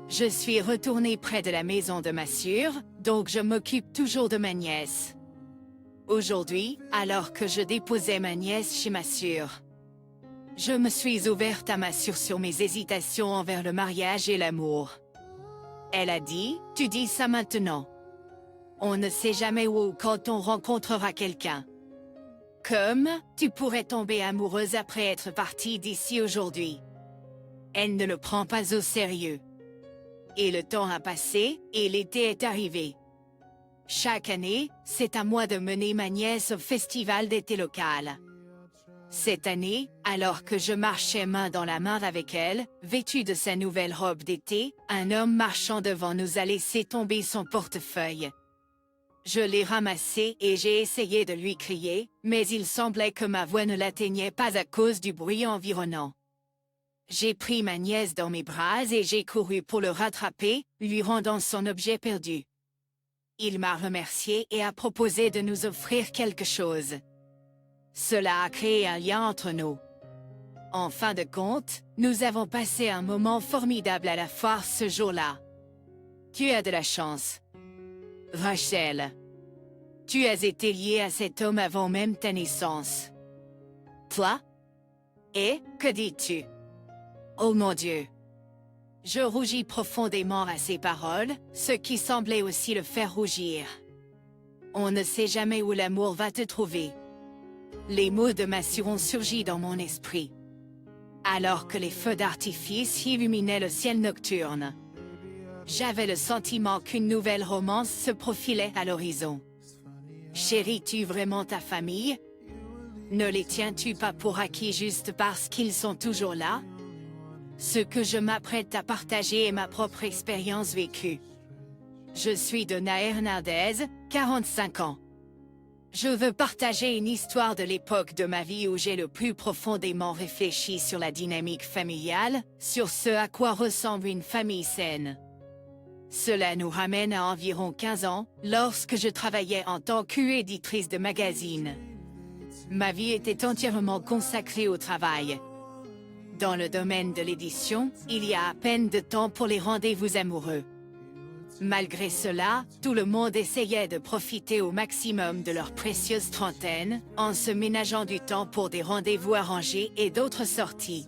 Je suis retournée près de la maison de ma sœur, donc je m'occupe toujours de ma nièce. Aujourd'hui, alors que je déposais ma nièce chez ma sœur, je me suis ouverte à ma sœur sur mes hésitations envers le mariage et l'amour. Elle a dit, « Tu dis ça maintenant. On ne sait jamais où ou quand on rencontrera quelqu'un. Comme, tu pourrais tomber amoureuse après être partie d'ici aujourd'hui. » Elle ne le prend pas au sérieux. Et le temps a passé, et l'été est arrivé. Chaque année, c'est à moi de mener ma nièce au festival d'été local. Cette année, alors que je marchais main dans la main avec elle, vêtue de sa nouvelle robe d'été, un homme marchant devant nous a laissé tomber son portefeuille. Je l'ai ramassé et j'ai essayé de lui crier, mais il semblait que ma voix ne l'atteignait pas à cause du bruit environnant. J'ai pris ma nièce dans mes bras et j'ai couru pour le rattraper, lui rendant son objet perdu. Il m'a remercié et a proposé de nous offrir quelque chose. Cela a créé un lien entre nous. En fin de compte, nous avons passé un moment formidable à la foire ce jour-là. Tu as de la chance. Rachel. Tu as été liée à cet homme avant même ta naissance. Toi? Et, que dis-tu? Oh mon Dieu! Je rougis profondément à ces paroles, ce qui semblait aussi le faire rougir. On ne sait jamais où l'amour va te trouver. Les mots de ma sœur ont surgi dans mon esprit. Alors que les feux d'artifice illuminaient le ciel nocturne, j'avais le sentiment qu'une nouvelle romance se profilait à l'horizon. Chéris-tu vraiment ta famille? Ne les tiens-tu pas pour acquis juste parce qu'ils sont toujours là? Ce que je m'apprête à partager est ma propre expérience vécue. Je suis Donna Hernandez, 45 ans. Je veux partager une histoire de l'époque de ma vie où j'ai le plus profondément réfléchi sur la dynamique familiale, sur ce à quoi ressemble une famille saine. Cela nous ramène à environ 15 ans, lorsque je travaillais en tant qu'éditrice de magazine. Ma vie était entièrement consacrée au travail. Dans le domaine de l'édition, il y a à peine de temps pour les rendez-vous amoureux. Malgré cela, tout le monde essayait de profiter au maximum de leur précieuse trentaine, en se ménageant du temps pour des rendez-vous arrangés et d'autres sorties.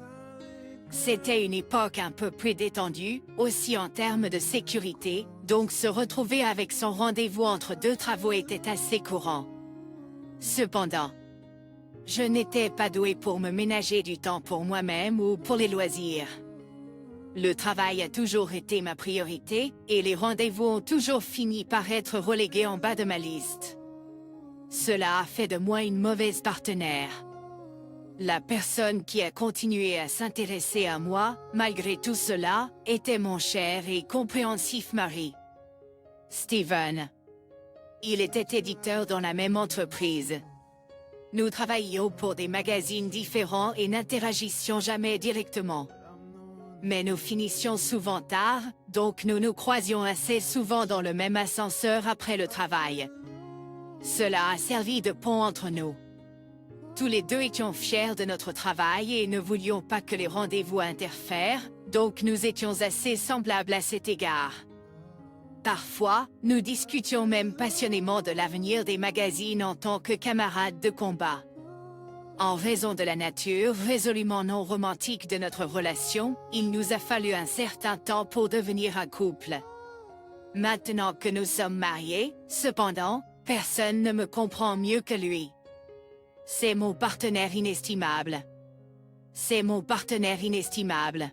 C'était une époque un peu plus détendue, aussi en termes de sécurité, donc se retrouver avec son rendez-vous entre deux travaux était assez courant. Cependant, je n'étais pas douée pour me ménager du temps pour moi-même ou pour les loisirs. Le travail a toujours été ma priorité, et les rendez-vous ont toujours fini par être relégués en bas de ma liste. Cela a fait de moi une mauvaise partenaire. La personne qui a continué à s'intéresser à moi, malgré tout cela, était mon cher et compréhensif mari, Steven. Il était éditeur dans la même entreprise. Nous travaillions pour des magazines différents et n'interagissions jamais directement. Mais nous finissions souvent tard, donc nous nous croisions assez souvent dans le même ascenseur après le travail. Cela a servi de pont entre nous. Tous les deux étions fiers de notre travail et ne voulions pas que les rendez-vous interfèrent, donc nous étions assez semblables à cet égard. Parfois, nous discutions même passionnément de l'avenir des magazines en tant que camarades de combat. En raison de la nature résolument non romantique de notre relation, il nous a fallu un certain temps pour devenir un couple. Maintenant que nous sommes mariés, cependant, personne ne me comprend mieux que lui. C'est mon partenaire inestimable. C'est mon partenaire inestimable.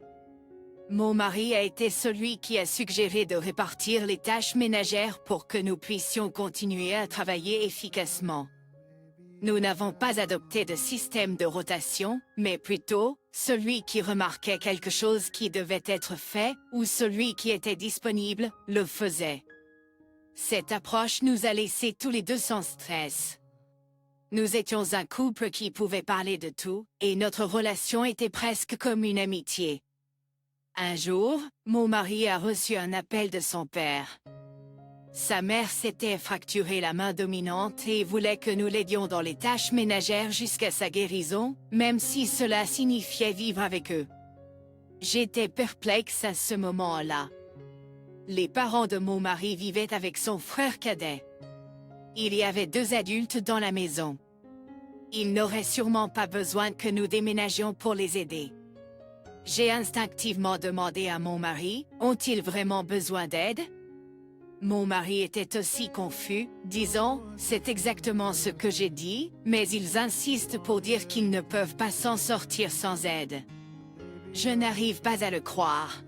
Mon mari a été celui qui a suggéré de répartir les tâches ménagères pour que nous puissions continuer à travailler efficacement. Nous n'avons pas adopté de système de rotation, mais plutôt, celui qui remarquait quelque chose qui devait être fait, ou celui qui était disponible, le faisait. Cette approche nous a laissés tous les deux sans stress. Nous étions un couple qui pouvait parler de tout, et notre relation était presque comme une amitié. Un jour, mon mari a reçu un appel de son père. Sa mère s'était fracturé la main dominante et voulait que nous l'aidions dans les tâches ménagères jusqu'à sa guérison, même si cela signifiait vivre avec eux. J'étais perplexe à ce moment-là. Les parents de mon mari vivaient avec son frère cadet. Il y avait 2 adultes dans la maison. Ils n'auraient sûrement pas besoin que nous déménagions pour les aider. J'ai instinctivement demandé à mon mari, ont-ils vraiment besoin d'aide? Mon mari était aussi confus, disant, c'est exactement ce que j'ai dit, mais ils insistent pour dire qu'ils ne peuvent pas s'en sortir sans aide. Je n'arrive pas à le croire.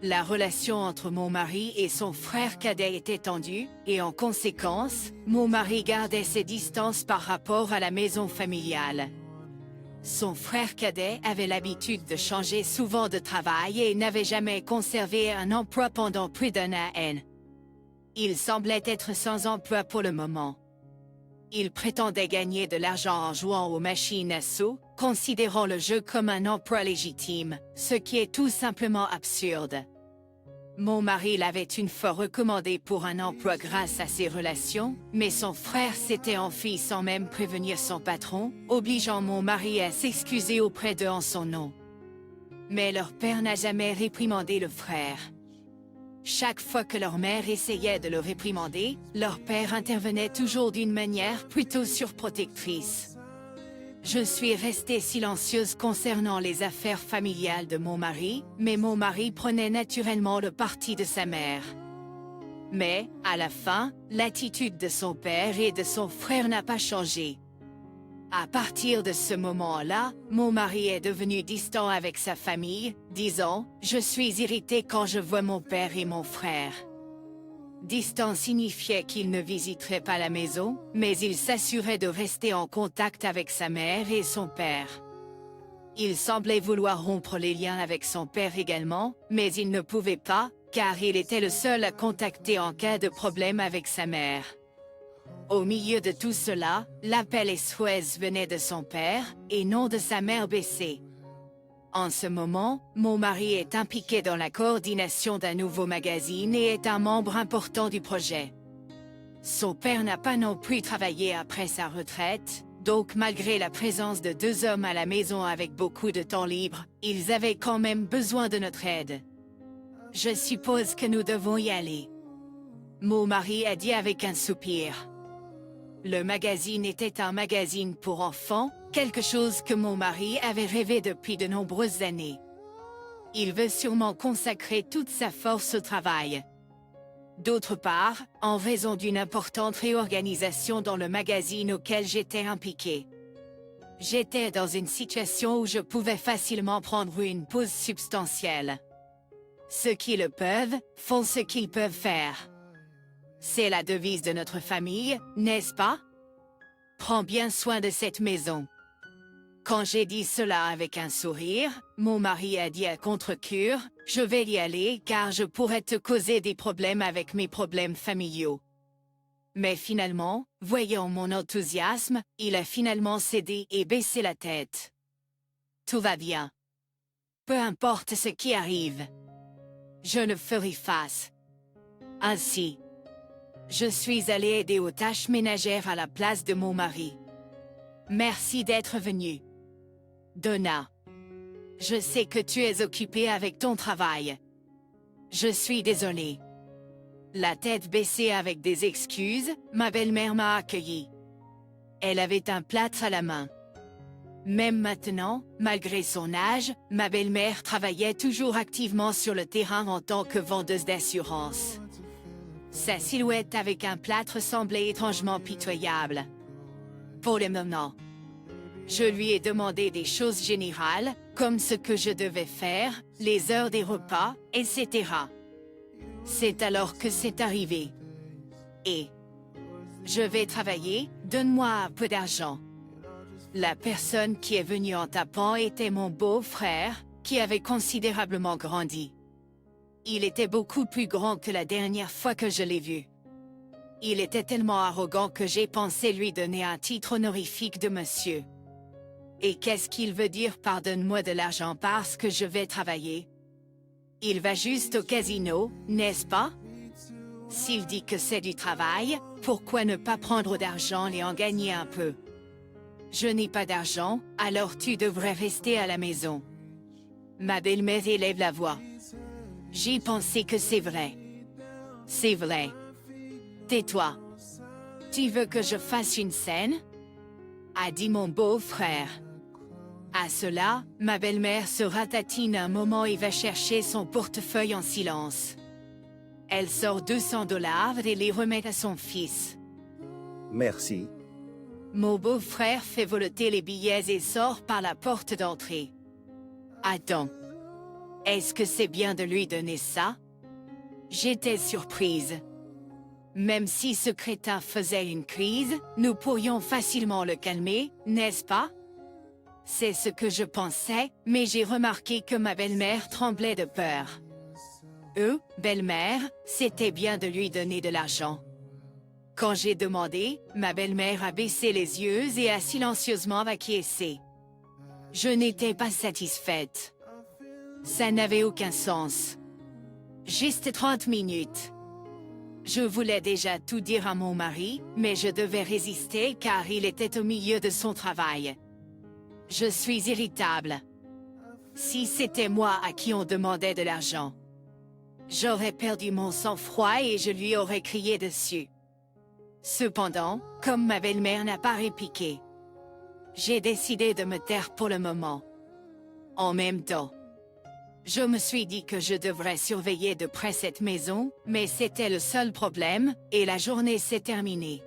La relation entre mon mari et son frère cadet était tendue, et en conséquence, mon mari gardait ses distances par rapport à la maison familiale. Son frère cadet avait l'habitude de changer souvent de travail et n'avait jamais conservé un emploi pendant plus d'un an. Il semblait être sans emploi pour le moment. Il prétendait gagner de l'argent en jouant aux machines à sous, considérant le jeu comme un emploi légitime, ce qui est tout simplement absurde. Mon mari l'avait une fois recommandé pour un emploi grâce à ses relations, mais son frère s'était enfui sans même prévenir son patron, obligeant mon mari à s'excuser auprès d'eux en son nom. Mais leur père n'a jamais réprimandé le frère. Chaque fois que leur mère essayait de le réprimander, leur père intervenait toujours d'une manière plutôt surprotectrice. Je suis restée silencieuse concernant les affaires familiales de mon mari, mais mon mari prenait naturellement le parti de sa mère. Mais, à la fin, l'attitude de son père et de son frère n'a pas changé. À partir de ce moment-là, mon mari est devenu distant avec sa famille, disant « Je suis irrité quand je vois mon père et mon frère ». Distant signifiait qu'il ne visiterait pas la maison, mais il s'assurait de rester en contact avec sa mère et son père. Il semblait vouloir rompre les liens avec son père également, mais il ne pouvait pas, car il était le seul à contacter en cas de problème avec sa mère. Au milieu de tout cela, l'appel SOS venait de son père, et non de sa mère BC. En ce moment, mon mari est impliqué dans la coordination d'un nouveau magazine et est un membre important du projet. Son père n'a pas non plus travaillé après sa retraite, donc malgré la présence de 2 hommes à la maison avec beaucoup de temps libre, ils avaient quand même besoin de notre aide. Je suppose que nous devons y aller. Mon mari a dit avec un soupir. Le magazine était un magazine pour enfants, quelque chose que mon mari avait rêvé depuis de nombreuses années. Il veut sûrement consacrer toute sa force au travail. D'autre part, en raison d'une importante réorganisation dans le magazine auquel j'étais impliqué. J'étais dans une situation où je pouvais facilement prendre une pause substantielle. Ceux qui le peuvent, font ce qu'ils peuvent faire. C'est la devise de notre famille, n'est-ce pas? Prends bien soin de cette maison. Quand j'ai dit cela avec un sourire, mon mari a dit à contre-cœur, je vais y aller car je pourrais te causer des problèmes avec mes problèmes familiaux. Mais finalement, voyant mon enthousiasme, il a finalement cédé et baissé la tête. Tout va bien. Peu importe ce qui arrive. Je ne ferai face. Ainsi, je suis allée aider aux tâches ménagères à la place de mon mari. Merci d'être venu. Donna. Je sais que tu es occupée avec ton travail. Je suis désolée. La tête baissée avec des excuses, ma belle-mère m'a accueillie. Elle avait un plâtre à la main. Même maintenant, malgré son âge, ma belle-mère travaillait toujours activement sur le terrain en tant que vendeuse d'assurance. Sa silhouette avec un plâtre semblait étrangement pitoyable. Pour le moment, je lui ai demandé des choses générales, comme ce que je devais faire, les heures des repas, etc. C'est alors que c'est arrivé. Et je vais travailler, donne-moi un peu d'argent. La personne qui est venue en tapant était mon beau-frère, qui avait considérablement grandi. Il était beaucoup plus grand que la dernière fois que je l'ai vu. Il était tellement arrogant que j'ai pensé lui donner un titre honorifique de monsieur. Et qu'est-ce qu'il veut dire par donne-moi de l'argent parce que je vais travailler? Il va juste au casino, n'est-ce pas? S'il dit que c'est du travail, pourquoi ne pas prendre d'argent et en gagner un peu? Je n'ai pas d'argent, alors tu devrais rester à la maison. Ma belle-mère élève la voix. J'ai pensé que c'est vrai. C'est vrai. Tais-toi. Tu veux que je fasse une scène? A dit mon beau-frère. À cela, ma belle-mère se ratatine un moment et va chercher son portefeuille en silence. Elle sort $200 et les remet à son fils. Merci. Mon beau-frère fait voleter les billets et sort par la porte d'entrée. Attends. Est-ce que c'est bien de lui donner ça? J'étais surprise. Même si ce crétin faisait une crise, nous pourrions facilement le calmer, n'est-ce pas? C'est ce que je pensais, mais j'ai remarqué que ma belle-mère tremblait de peur. Belle-mère, c'était bien de lui donner de l'argent. Quand j'ai demandé, ma belle-mère a baissé les yeux et a silencieusement acquiescé. Je n'étais pas satisfaite. Ça n'avait aucun sens. Juste 30 minutes. Je voulais déjà tout dire à mon mari, mais je devais résister car il était au milieu de son travail. Je suis irritable. Si c'était moi à qui on demandait de l'argent, j'aurais perdu mon sang-froid et je lui aurais crié dessus. Cependant, comme ma belle-mère n'a pas répliqué, j'ai décidé de me taire pour le moment. En même temps, je me suis dit que je devrais surveiller de près cette maison, mais c'était le seul problème, et la journée s'est terminée.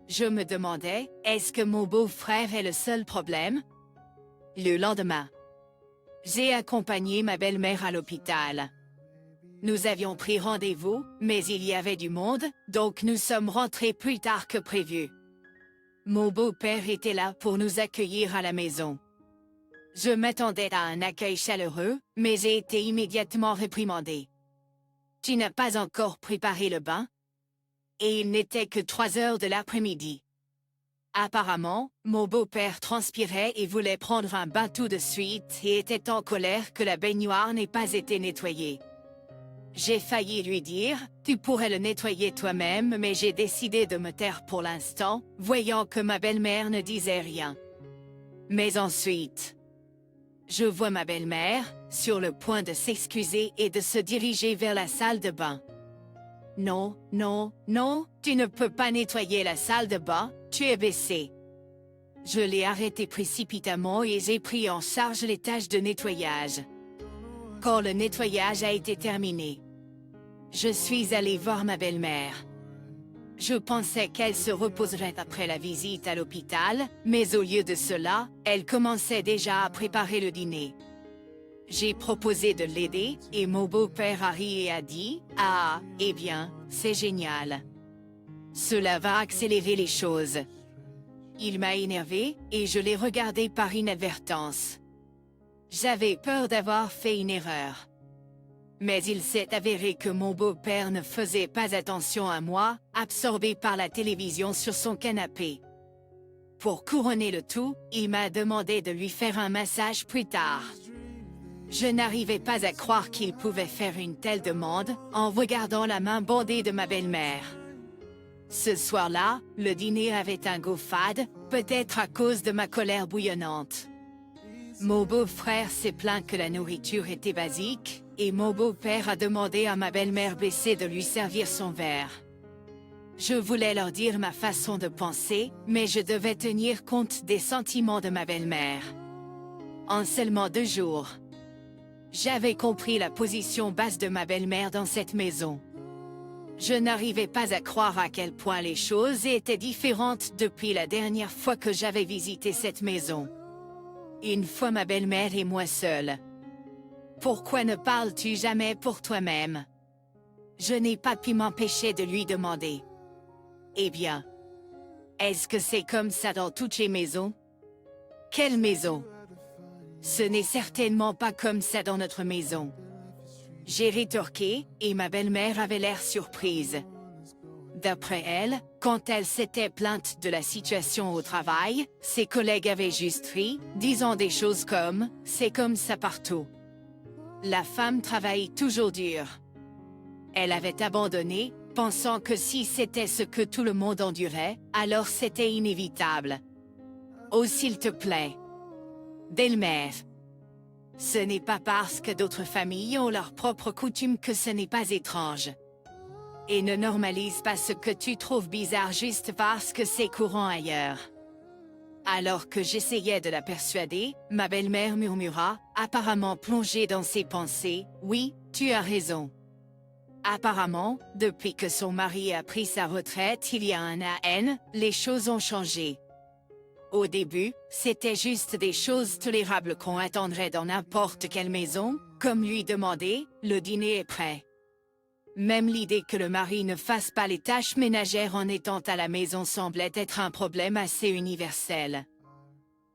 Je me demandais, est-ce que mon beau-frère est le seul problème? Le lendemain, j'ai accompagné ma belle-mère à l'hôpital. Nous avions pris rendez-vous, mais il y avait du monde, donc nous sommes rentrés plus tard que prévu. Mon beau-père était là pour nous accueillir à la maison. Je m'attendais à un accueil chaleureux, mais j'ai été immédiatement réprimandée. Tu n'as pas encore préparé le bain? Et il n'était que 3 heures de l'après-midi. Apparemment, mon beau-père transpirait et voulait prendre un bain tout de suite et était en colère que la baignoire n'ait pas été nettoyée. J'ai failli lui dire, tu pourrais le nettoyer toi-même, mais j'ai décidé de me taire pour l'instant, voyant que ma belle-mère ne disait rien. Mais ensuite, je vois ma belle-mère, sur le point de s'excuser et de se diriger vers la salle de bain. Non, non, non, tu ne peux pas nettoyer la salle de bain, tu es baissé. Je l'ai arrêté précipitamment et j'ai pris en charge les tâches de nettoyage. Quand le nettoyage a été terminé, je suis allée voir ma belle-mère. Je pensais qu'elle se reposerait après la visite à l'hôpital, mais au lieu de cela, elle commençait déjà à préparer le dîner. J'ai proposé de l'aider et mon beau-père a ri et a dit « Ah, eh bien, c'est génial. Cela va accélérer les choses. » Il m'a énervé et je l'ai regardé par inadvertance. J'avais peur d'avoir fait une erreur. Mais il s'est avéré que mon beau-père ne faisait pas attention à moi, absorbé par la télévision sur son canapé. Pour couronner le tout, il m'a demandé de lui faire un massage plus tard. Je n'arrivais pas à croire qu'il pouvait faire une telle demande en regardant la main bandée de ma belle-mère. Ce soir-là, le dîner avait un goût fade, peut-être à cause de ma colère bouillonnante. Mon beau-frère s'est plaint que la nourriture était basique, et mon beau-père a demandé à ma belle-mère blessée de lui servir son verre. Je voulais leur dire ma façon de penser, mais je devais tenir compte des sentiments de ma belle-mère. En seulement 2 jours, j'avais compris la position basse de ma belle-mère dans cette maison. Je n'arrivais pas à croire à quel point les choses étaient différentes depuis la dernière fois que j'avais visité cette maison. Une fois ma belle-mère et moi seuls. Pourquoi ne parles-tu jamais pour toi-même? Je n'ai pas pu m'empêcher de lui demander. Eh bien, est-ce que c'est comme ça dans toutes les maisons? Quelle maison? Ce n'est certainement pas comme ça dans notre maison. J'ai rétorqué, et ma belle-mère avait l'air surprise. D'après elle, quand elle s'était plainte de la situation au travail, ses collègues avaient juste ri, disant des choses comme « c'est comme ça partout ». La femme travaille toujours dur. Elle avait abandonné, pensant que si c'était ce que tout le monde endurait, alors c'était inévitable. Oh s'il te plaît. Belle-mère. Ce n'est pas parce que d'autres familles ont leurs propres coutumes que ce n'est pas étrange. Et ne normalise pas ce que tu trouves bizarre juste parce que c'est courant ailleurs. Alors que j'essayais de la persuader, ma belle-mère murmura, apparemment plongée dans ses pensées, « Oui, tu as raison. » Apparemment, depuis que son mari a pris sa retraite il y a un an, les choses ont changé. Au début, c'était juste des choses tolérables qu'on attendrait dans n'importe quelle maison, comme lui demander « Le dîner est prêt ». Même l'idée que le mari ne fasse pas les tâches ménagères en étant à la maison semblait être un problème assez universel.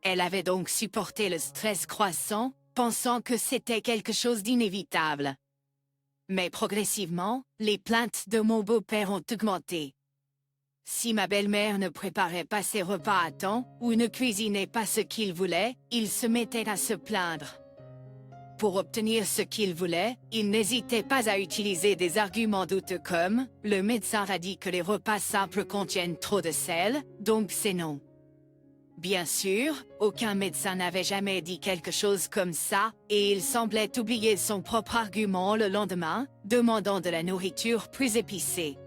Elle avait donc supporté le stress croissant, pensant que c'était quelque chose d'inévitable. Mais progressivement, les plaintes de mon beau-père ont augmenté. Si ma belle-mère ne préparait pas ses repas à temps ou ne cuisinait pas ce qu'il voulait, il se mettait à se plaindre. Pour obtenir ce qu'il voulait, il n'hésitait pas à utiliser des arguments douteux comme « Le médecin a dit que les repas simples contiennent trop de sel, donc c'est non ». Bien sûr, aucun médecin n'avait jamais dit quelque chose comme ça, et il semblait oublier son propre argument le lendemain, demandant de la nourriture plus épicée.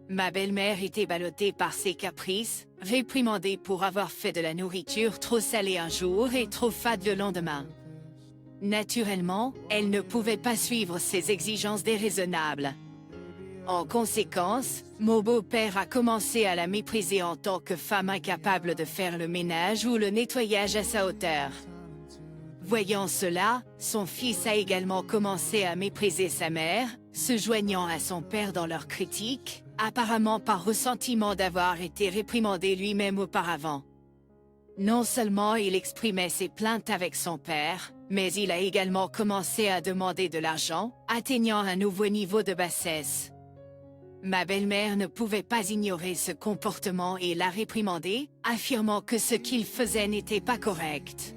Ma belle-mère était ballottée par ses caprices, réprimandée pour avoir fait de la nourriture trop salée un jour et trop fade le lendemain. Naturellement, elle ne pouvait pas suivre ses exigences déraisonnables. En conséquence, mon beau-père a commencé à la mépriser en tant que femme incapable de faire le ménage ou le nettoyage à sa hauteur. Voyant cela, son fils a également commencé à mépriser sa mère, se joignant à son père dans leurs critiques, apparemment par ressentiment d'avoir été réprimandé lui-même auparavant. Non seulement il exprimait ses plaintes avec son père, mais il a également commencé à demander de l'argent, atteignant un nouveau niveau de bassesse. Ma belle-mère ne pouvait pas ignorer ce comportement et l'a réprimandé, affirmant que ce qu'il faisait n'était pas correct.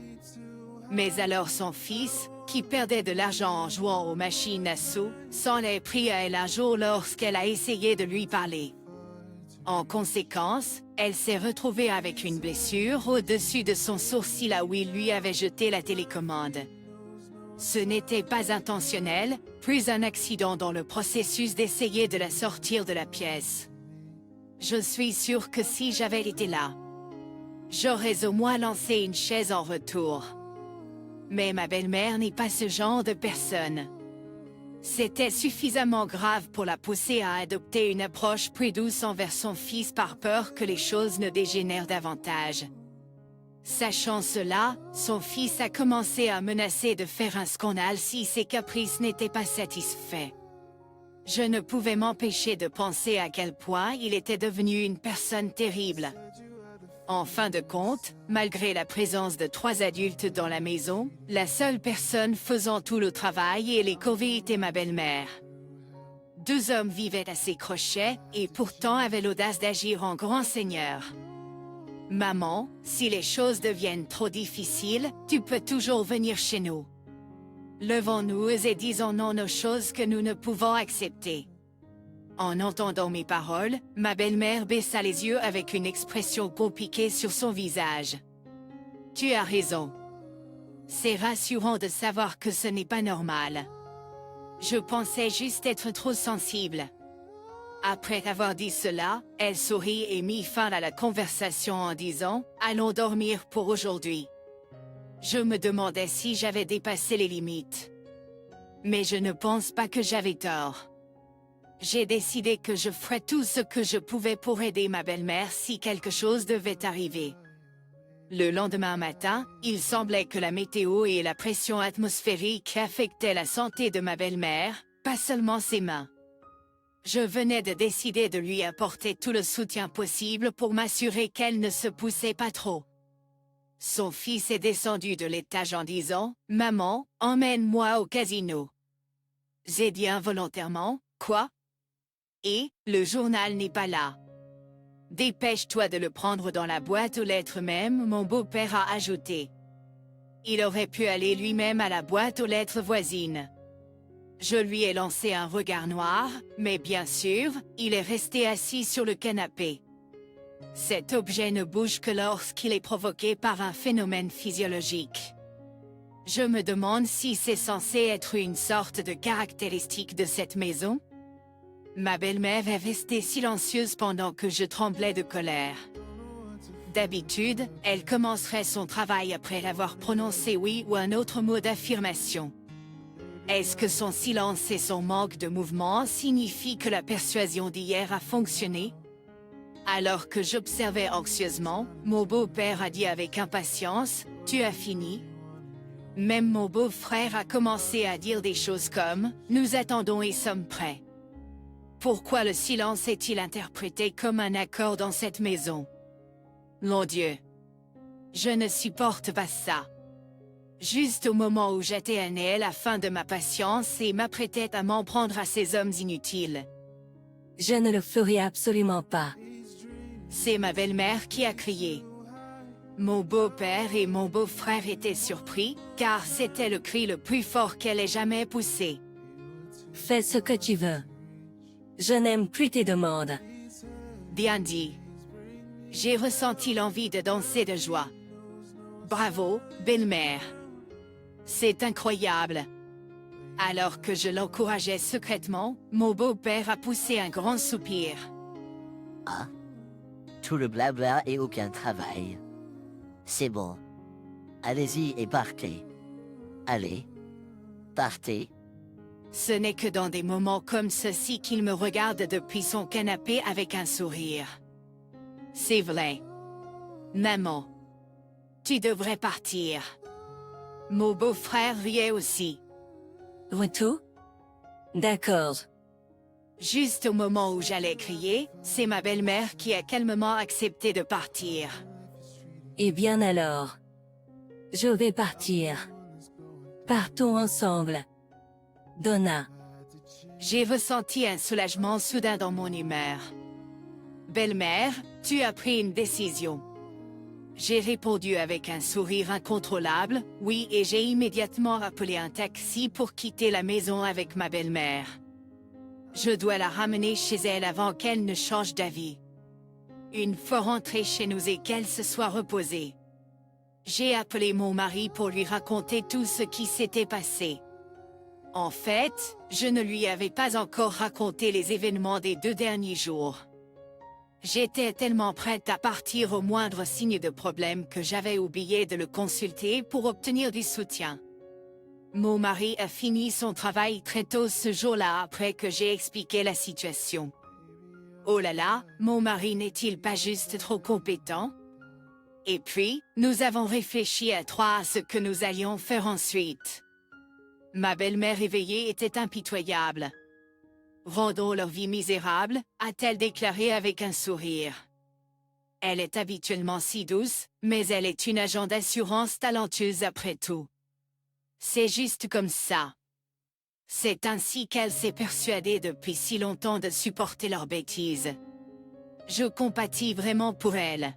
Mais alors son fils, qui perdait de l'argent en jouant aux machines à sous, s'en est pris à elle un jour lorsqu'elle a essayé de lui parler. En conséquence, elle s'est retrouvée avec une blessure au-dessus de son sourcil là où il lui avait jeté la télécommande. Ce n'était pas intentionnel, plus un accident dans le processus d'essayer de la sortir de la pièce. Je suis sûre que si j'avais été là, j'aurais au moins lancé une chaise en retour. Mais ma belle-mère n'est pas ce genre de personne. C'était suffisamment grave pour la pousser à adopter une approche plus douce envers son fils par peur que les choses ne dégénèrent davantage. Sachant cela, son fils a commencé à menacer de faire un scandale si ses caprices n'étaient pas satisfaits. Je ne pouvais m'empêcher de penser à quel point il était devenu une personne terrible. En fin de compte, malgré la présence de 3 adultes dans la maison, la seule personne faisant tout le travail et les corvées était ma belle-mère. 2 hommes vivaient à ses crochets et pourtant avaient l'audace d'agir en grand seigneur. Maman, si les choses deviennent trop difficiles, tu peux toujours venir chez nous. Levons-nous et disons non aux choses que nous ne pouvons accepter. En entendant mes paroles, ma belle-mère baissa les yeux avec une expression compliquée sur son visage. Tu as raison. C'est rassurant de savoir que ce n'est pas normal. Je pensais juste être trop sensible. Après avoir dit cela, elle sourit et mit fin à la conversation en disant « Allons dormir pour aujourd'hui ». Je me demandais si j'avais dépassé les limites. Mais je ne pense pas que j'avais tort. J'ai décidé que je ferais tout ce que je pouvais pour aider ma belle-mère si quelque chose devait arriver. Le lendemain matin, il semblait que la météo et la pression atmosphérique affectaient la santé de ma belle-mère, pas seulement ses mains. Je venais de décider de lui apporter tout le soutien possible pour m'assurer qu'elle ne se poussait pas trop. Son fils est descendu de l'étage en disant « Maman, emmène-moi au casino ». J'ai dit involontairement « Quoi ?» Et « Le journal n'est pas là. » Dépêche-toi de le prendre dans la boîte aux lettres même, mon beau-père a ajouté. Il aurait pu aller lui-même à la boîte aux lettres voisine. Je lui ai lancé un regard noir, mais bien sûr, il est resté assis sur le canapé. Cet objet ne bouge que lorsqu'il est provoqué par un phénomène physiologique. Je me demande si c'est censé être une sorte de caractéristique de cette maison. Ma belle-mère est restée silencieuse pendant que je tremblais de colère. D'habitude, elle commencerait son travail après avoir prononcé oui ou un autre mot d'affirmation. Est-ce que son silence et son manque de mouvement signifient que la persuasion d'hier a fonctionné? Alors que j'observais anxieusement, mon beau-père a dit avec impatience « Tu as fini ?» Même mon beau-frère a commencé à dire des choses comme « Nous attendons et sommes prêts ». Pourquoi le silence est-il interprété comme un accord dans cette maison? Mon Dieu! Je ne supporte pas ça. Juste au moment où j'atteignais la fin de ma patience et m'apprêtais à m'en prendre à ces hommes inutiles. Je ne le ferai absolument pas. C'est ma belle-mère qui a crié. Mon beau-père et mon beau-frère étaient surpris, car c'était le cri le plus fort qu'elle ait jamais poussé. Fais ce que tu veux. Je n'aime plus tes demandes. Bien dit. J'ai ressenti l'envie de danser de joie. Bravo, belle-mère. C'est incroyable. Alors que je l'encourageais secrètement, mon beau-père a poussé un grand soupir. Ah. Tout le blabla et aucun travail. C'est bon. Allez-y et partez. Allez. Partez. Ce n'est que dans des moments comme ceci qu'il me regarde depuis son canapé avec un sourire. C'est vrai. Maman. Tu devrais partir. Mon beau-frère riait aussi. Retour? D'accord. Juste au moment où j'allais crier, c'est ma belle-mère qui a calmement accepté de partir. Eh bien alors. Je vais partir. Partons ensemble. Donna. J'ai ressenti un soulagement soudain dans mon humeur. Belle-mère, tu as pris une décision. J'ai répondu avec un sourire incontrôlable, oui, et j'ai immédiatement appelé un taxi pour quitter la maison avec ma belle-mère. Je dois la ramener chez elle avant qu'elle ne change d'avis. Une fois rentrée chez nous et qu'elle se soit reposée. J'ai appelé mon mari pour lui raconter tout ce qui s'était passé. En fait, je ne lui avais pas encore raconté les événements des 2 derniers jours. J'étais tellement prête à partir au moindre signe de problème que j'avais oublié de le consulter pour obtenir du soutien. Mon mari a fini son travail très tôt ce jour-là après que j'ai expliqué la situation. Oh là là, mon mari n'est-il pas juste trop compétent? Et puis, nous avons réfléchi à 3 à ce que nous allions faire ensuite. Ma belle-mère éveillée était impitoyable. Rendons leur vie misérable, a-t-elle déclaré avec un sourire. Elle est habituellement si douce, mais elle est une agent d'assurance talentueuse après tout. C'est juste comme ça. C'est ainsi qu'elle s'est persuadée depuis si longtemps de supporter leurs bêtises. Je compatis vraiment pour elle.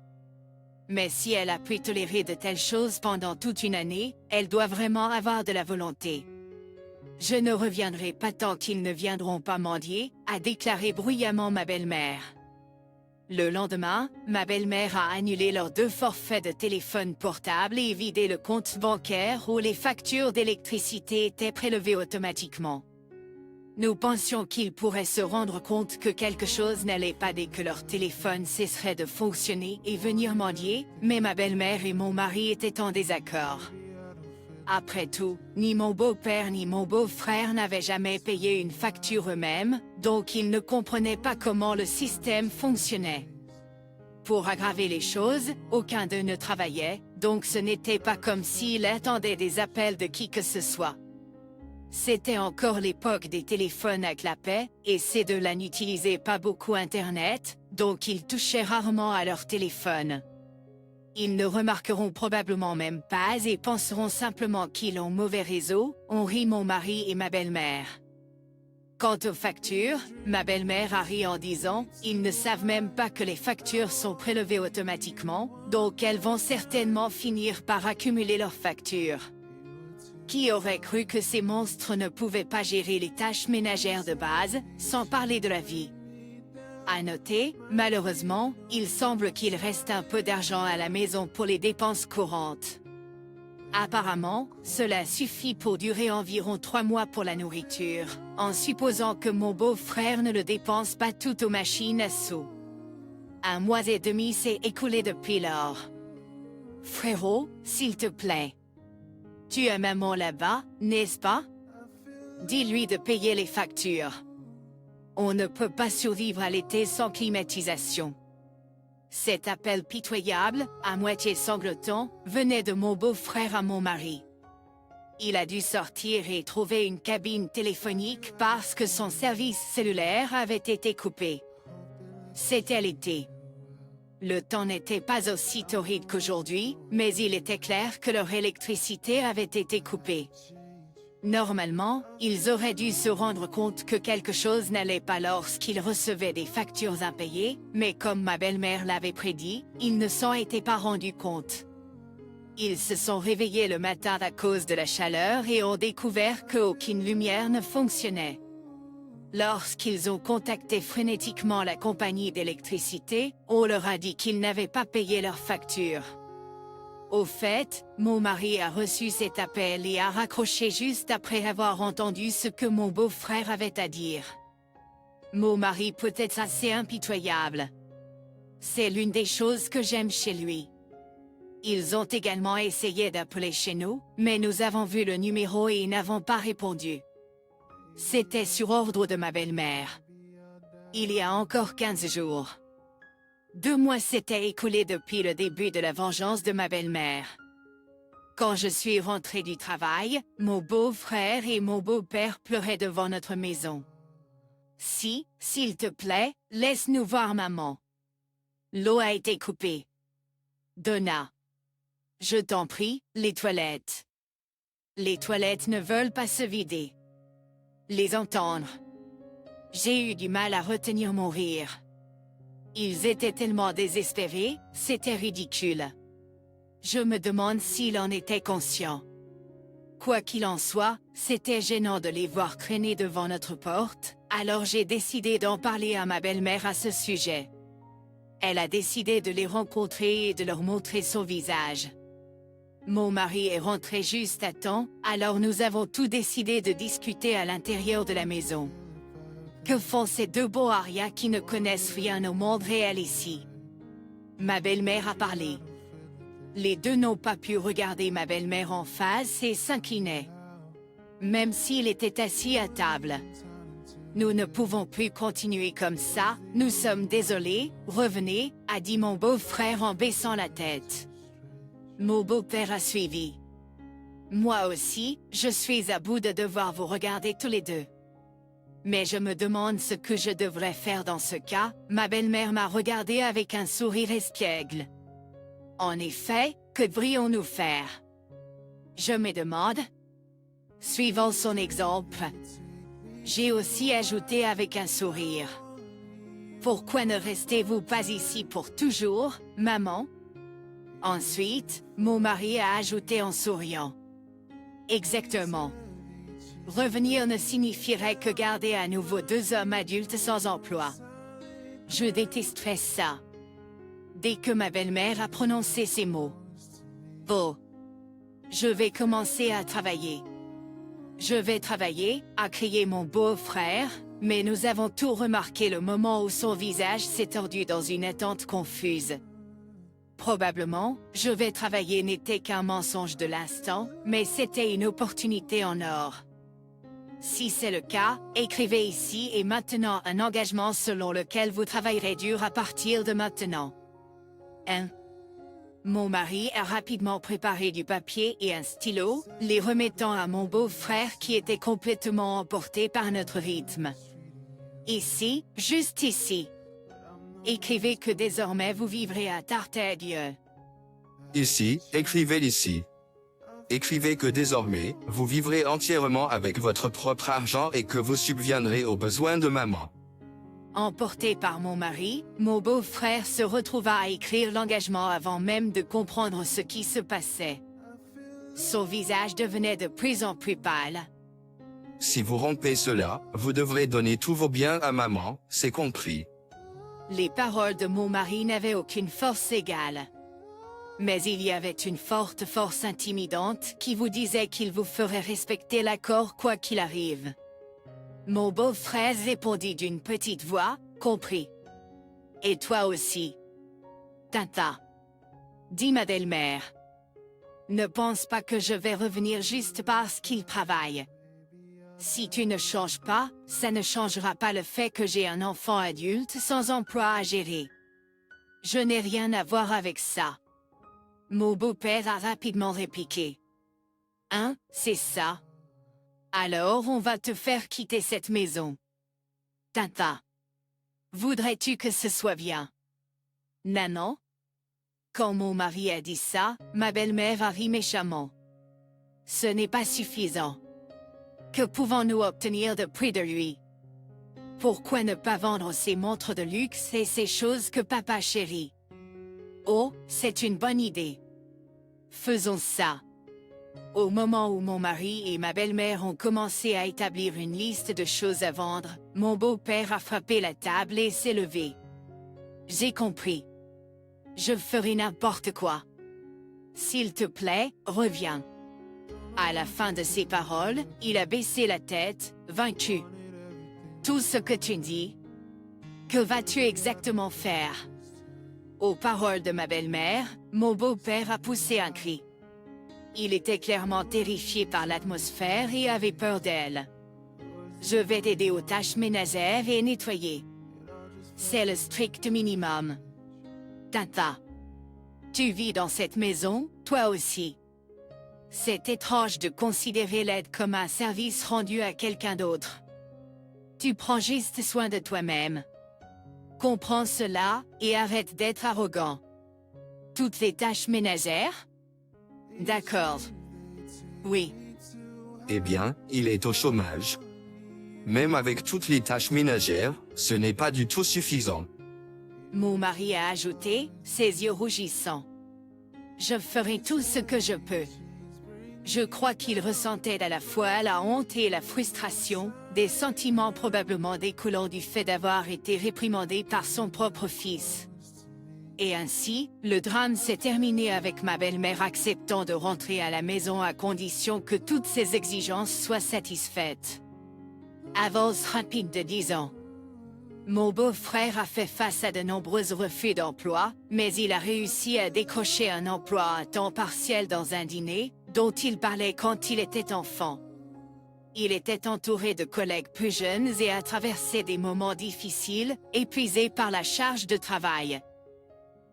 Mais si elle a pu tolérer de telles choses pendant toute une année, elle doit vraiment avoir de la volonté. Je ne reviendrai pas tant qu'ils ne viendront pas mendier, a déclaré bruyamment ma belle-mère. Le lendemain, ma belle-mère a annulé leurs 2 forfaits de téléphone portable et vidé le compte bancaire où les factures d'électricité étaient prélevées automatiquement. Nous pensions qu'ils pourraient se rendre compte que quelque chose n'allait pas dès que leur téléphone cesserait de fonctionner et venir mendier, mais ma belle-mère et mon mari étaient en désaccord. Après tout, ni mon beau-père ni mon beau-frère n'avaient jamais payé une facture eux-mêmes, donc ils ne comprenaient pas comment le système fonctionnait. Pour aggraver les choses, aucun d'eux ne travaillait, donc ce n'était pas comme s'ils attendaient des appels de qui que ce soit. C'était encore l'époque des téléphones à clapet, et ces deux-là n'utilisaient pas beaucoup Internet, donc ils touchaient rarement à leur téléphone. Ils ne remarqueront probablement même pas et penseront simplement qu'ils ont mauvais réseau, ont ri mon mari et ma belle-mère. Quant aux factures, ma belle-mère a ri en disant « Ils ne savent même pas que les factures sont prélevées automatiquement, donc elles vont certainement finir par accumuler leurs factures. » Qui aurait cru que ces monstres ne pouvaient pas gérer les tâches ménagères de base, sans parler de la vie? À noter, malheureusement, il semble qu'il reste un peu d'argent à la maison pour les dépenses courantes. Apparemment, cela suffit pour durer environ 3 mois pour la nourriture, en supposant que mon beau-frère ne le dépense pas tout aux machines à sous. 1 mois et demi s'est écoulé depuis lors. Frérot, s'il te plaît. Tu as maman là-bas, n'est-ce pas? Dis-lui de payer les factures. On ne peut pas survivre à l'été sans climatisation. Cet appel pitoyable, à moitié sanglotant, venait de mon beau-frère à mon mari. Il a dû sortir et trouver une cabine téléphonique parce que son service cellulaire avait été coupé. C'était l'été. Le temps n'était pas aussi torride qu'aujourd'hui, mais il était clair que leur électricité avait été coupée. Normalement, ils auraient dû se rendre compte que quelque chose n'allait pas lorsqu'ils recevaient des factures impayées, mais comme ma belle-mère l'avait prédit, ils ne s'en étaient pas rendus compte. Ils se sont réveillés le matin à cause de la chaleur et ont découvert qu'aucune lumière ne fonctionnait. Lorsqu'ils ont contacté frénétiquement la compagnie d'électricité, on leur a dit qu'ils n'avaient pas payé leurs factures. Au fait, mon mari a reçu cet appel et a raccroché juste après avoir entendu ce que mon beau-frère avait à dire. Mon mari peut être assez impitoyable. C'est l'une des choses que j'aime chez lui. Ils ont également essayé d'appeler chez nous, mais nous avons vu le numéro et n'avons pas répondu. C'était sur ordre de ma belle-mère. Il y a encore 15 jours. 2 mois s'étaient écoulés depuis le début de la vengeance de ma belle-mère. Quand je suis rentrée du travail, mon beau-frère et mon beau-père pleuraient devant notre maison. Si, s'il te plaît, laisse-nous voir maman. L'eau a été coupée. Donna. Je t'en prie, les toilettes. Les toilettes ne veulent pas se vider. Les entendre. J'ai eu du mal à retenir mon rire. Ils étaient tellement désespérés, c'était ridicule. Je me demande s'il en était conscient. Quoi qu'il en soit, c'était gênant de les voir traîner devant notre porte, alors j'ai décidé d'en parler à ma belle-mère à ce sujet. Elle a décidé de les rencontrer et de leur montrer son visage. Mon mari est rentré juste à temps, alors nous avons tout décidé de discuter à l'intérieur de la maison. Que font ces deux beaux arias qui ne connaissent rien au monde réel ici? Ma belle-mère a parlé. Les deux n'ont pas pu regarder ma belle-mère en face et s'inclinaient. Même s'il était assis à table. Nous ne pouvons plus continuer comme ça, nous sommes désolés, revenez, a dit mon beau-frère en baissant la tête. Mon beau-père a suivi. Moi aussi, je suis à bout de devoir vous regarder tous les deux. Mais je me demande ce que je devrais faire dans ce cas, ma belle-mère m'a regardé avec un sourire espiègle. En effet, que devrions-nous faire? Je me demande. Suivant son exemple. J'ai aussi ajouté avec un sourire. Pourquoi ne restez-vous pas ici pour toujours, maman? Ensuite, mon mari a ajouté en souriant. Exactement. Revenir ne signifierait que garder à nouveau deux hommes adultes sans emploi. Je détesterais ça. Dès que ma belle-mère a prononcé ces mots. Oh. Je vais commencer à travailler. Je vais travailler, a crié mon beau-frère, mais nous avons tout remarqué le moment où son visage s'est tordu dans une attente confuse. Probablement, je vais travailler n'était qu'un mensonge de l'instant, mais c'était une opportunité en or. Si c'est le cas, écrivez ici et maintenant un engagement selon lequel vous travaillerez dur à partir de maintenant. 1. Mon mari a rapidement préparé du papier et un stylo, les remettant à mon beau-frère qui était complètement emporté par notre rythme. Ici, juste ici. Écrivez que désormais vous vivrez à Tartadieu. Ici, écrivez ici. Écrivez que désormais, vous vivrez entièrement avec votre propre argent et que vous subviendrez aux besoins de maman. Emporté par mon mari, mon beau-frère se retrouva à écrire l'engagement avant même de comprendre ce qui se passait. Son visage devenait de plus en plus pâle. Si vous rompez cela, vous devrez donner tous vos biens à maman, c'est compris. Les paroles de mon mari n'avaient aucune force égale. Mais il y avait une forte force intimidante qui vous disait qu'il vous ferait respecter l'accord quoi qu'il arrive. Mon beau-frère répondit d'une petite voix, compris. Et toi aussi. Tata. Dit ma belle-mère. Ne pense pas que je vais revenir juste parce qu'il travaille. Si tu ne changes pas, ça ne changera pas le fait que j'ai un enfant adulte sans emploi à gérer. Je n'ai rien à voir avec ça. Mon beau-père a rapidement répliqué. Hein, c'est ça. Alors on va te faire quitter cette maison. Tata. Voudrais-tu que ce soit bien? Nanon? Quand mon mari a dit ça, ma belle-mère a ri méchamment. Ce n'est pas suffisant. Que pouvons-nous obtenir de près de lui? Pourquoi ne pas vendre ces montres de luxe et ces choses que papa chérit? Oh, c'est une bonne idée. Faisons ça. Au moment où mon mari et ma belle-mère ont commencé à établir une liste de choses à vendre, mon beau-père a frappé la table et s'est levé. J'ai compris. Je ferai n'importe quoi. S'il te plaît, reviens. À la fin de ces paroles, il a baissé la tête, vaincu. Tout ce que tu dis. Que vas-tu exactement faire? Aux paroles de ma belle-mère, mon beau-père a poussé un cri. Il était clairement terrifié par l'atmosphère et avait peur d'elle. Je vais t'aider aux tâches ménagères et nettoyer. C'est le strict minimum. Tata. Tu vis dans cette maison, toi aussi. C'est étrange de considérer l'aide comme un service rendu à quelqu'un d'autre. Tu prends juste soin de toi-même. Comprends cela et arrête d'être arrogant. Toutes les tâches ménagères? D'accord. Oui. Eh bien, il est au chômage. Même avec toutes les tâches ménagères, ce n'est pas du tout suffisant. Mon mari a ajouté, ses yeux rougissants. Je ferai tout ce que je peux. Je crois qu'il ressentait à la fois la honte et la frustration, des sentiments probablement découlant du fait d'avoir été réprimandé par son propre fils. Et ainsi, le drame s'est terminé avec ma belle-mère acceptant de rentrer à la maison à condition que toutes ses exigences soient satisfaites. Avance rapide de 10 ans. Mon beau-frère a fait face à de nombreux refus d'emploi, mais il a réussi à décrocher un emploi à temps partiel dans un dîner, dont il parlait quand il était enfant. Il était entouré de collègues plus jeunes et a traversé des moments difficiles, épuisé par la charge de travail.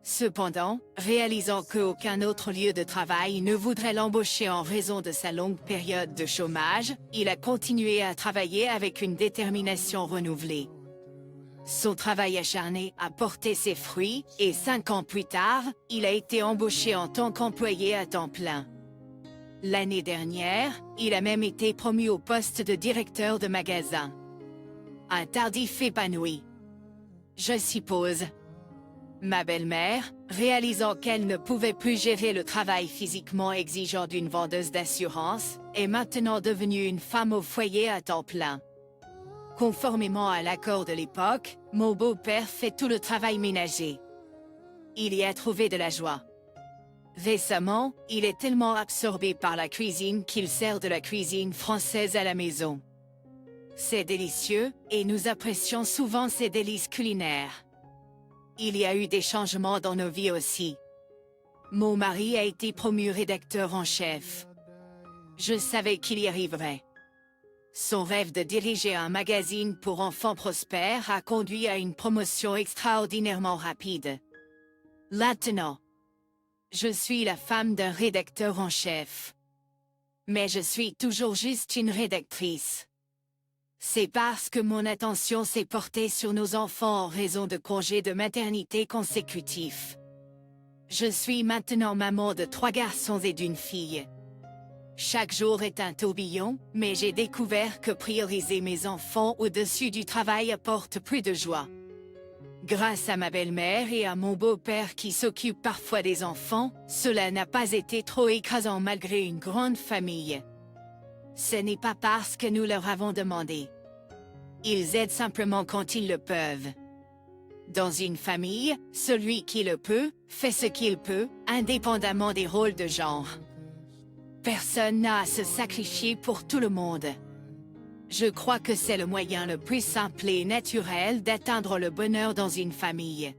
Cependant, réalisant qu'aucun autre lieu de travail ne voudrait l'embaucher en raison de sa longue période de chômage, il a continué à travailler avec une détermination renouvelée. Son travail acharné a porté ses fruits et 5 ans plus tard, il a été embauché en tant qu'employé à temps plein. L'année dernière, il a même été promu au poste de directeur de magasin. Un tardif épanoui. Je suppose. Ma belle-mère, réalisant qu'elle ne pouvait plus gérer le travail physiquement exigeant d'une vendeuse d'assurance, est maintenant devenue une femme au foyer à temps plein. Conformément à l'accord de l'époque, mon beau-père fait tout le travail ménager. Il y a trouvé de la joie. Récemment, il est tellement absorbé par la cuisine qu'il sert de la cuisine française à la maison. C'est délicieux, et nous apprécions souvent ces délices culinaires. Il y a eu des changements dans nos vies aussi. Mon mari a été promu rédacteur en chef. Je savais qu'il y arriverait. Son rêve de diriger un magazine pour enfants prospères a conduit à une promotion extraordinairement rapide. Maintenant, je suis la femme d'un rédacteur en chef. Mais je suis toujours juste une rédactrice. C'est parce que mon attention s'est portée sur nos enfants en raison de congés de maternité consécutifs. Je suis maintenant maman de 3 garçons et d'une fille. Chaque jour est un tourbillon, mais j'ai découvert que prioriser mes enfants au-dessus du travail apporte plus de joie. Grâce à ma belle-mère et à mon beau-père qui s'occupe parfois des enfants, cela n'a pas été trop écrasant malgré une grande famille. Ce n'est pas parce que nous leur avons demandé. Ils aident simplement quand ils le peuvent. Dans une famille, celui qui le peut, fait ce qu'il peut, indépendamment des rôles de genre. Personne n'a à se sacrifier pour tout le monde. Je crois que c'est le moyen le plus simple et naturel d'atteindre le bonheur dans une famille.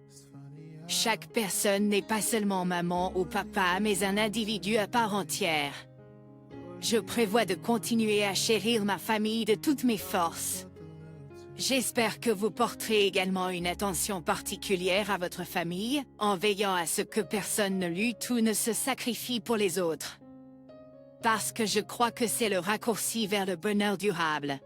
Chaque personne n'est pas seulement maman ou papa mais un individu à part entière. Je prévois de continuer à chérir ma famille de toutes mes forces. J'espère que vous porterez également une attention particulière à votre famille, en veillant à ce que personne ne lutte ou ne se sacrifie pour les autres. Parce que je crois que c'est le raccourci vers le bonheur durable.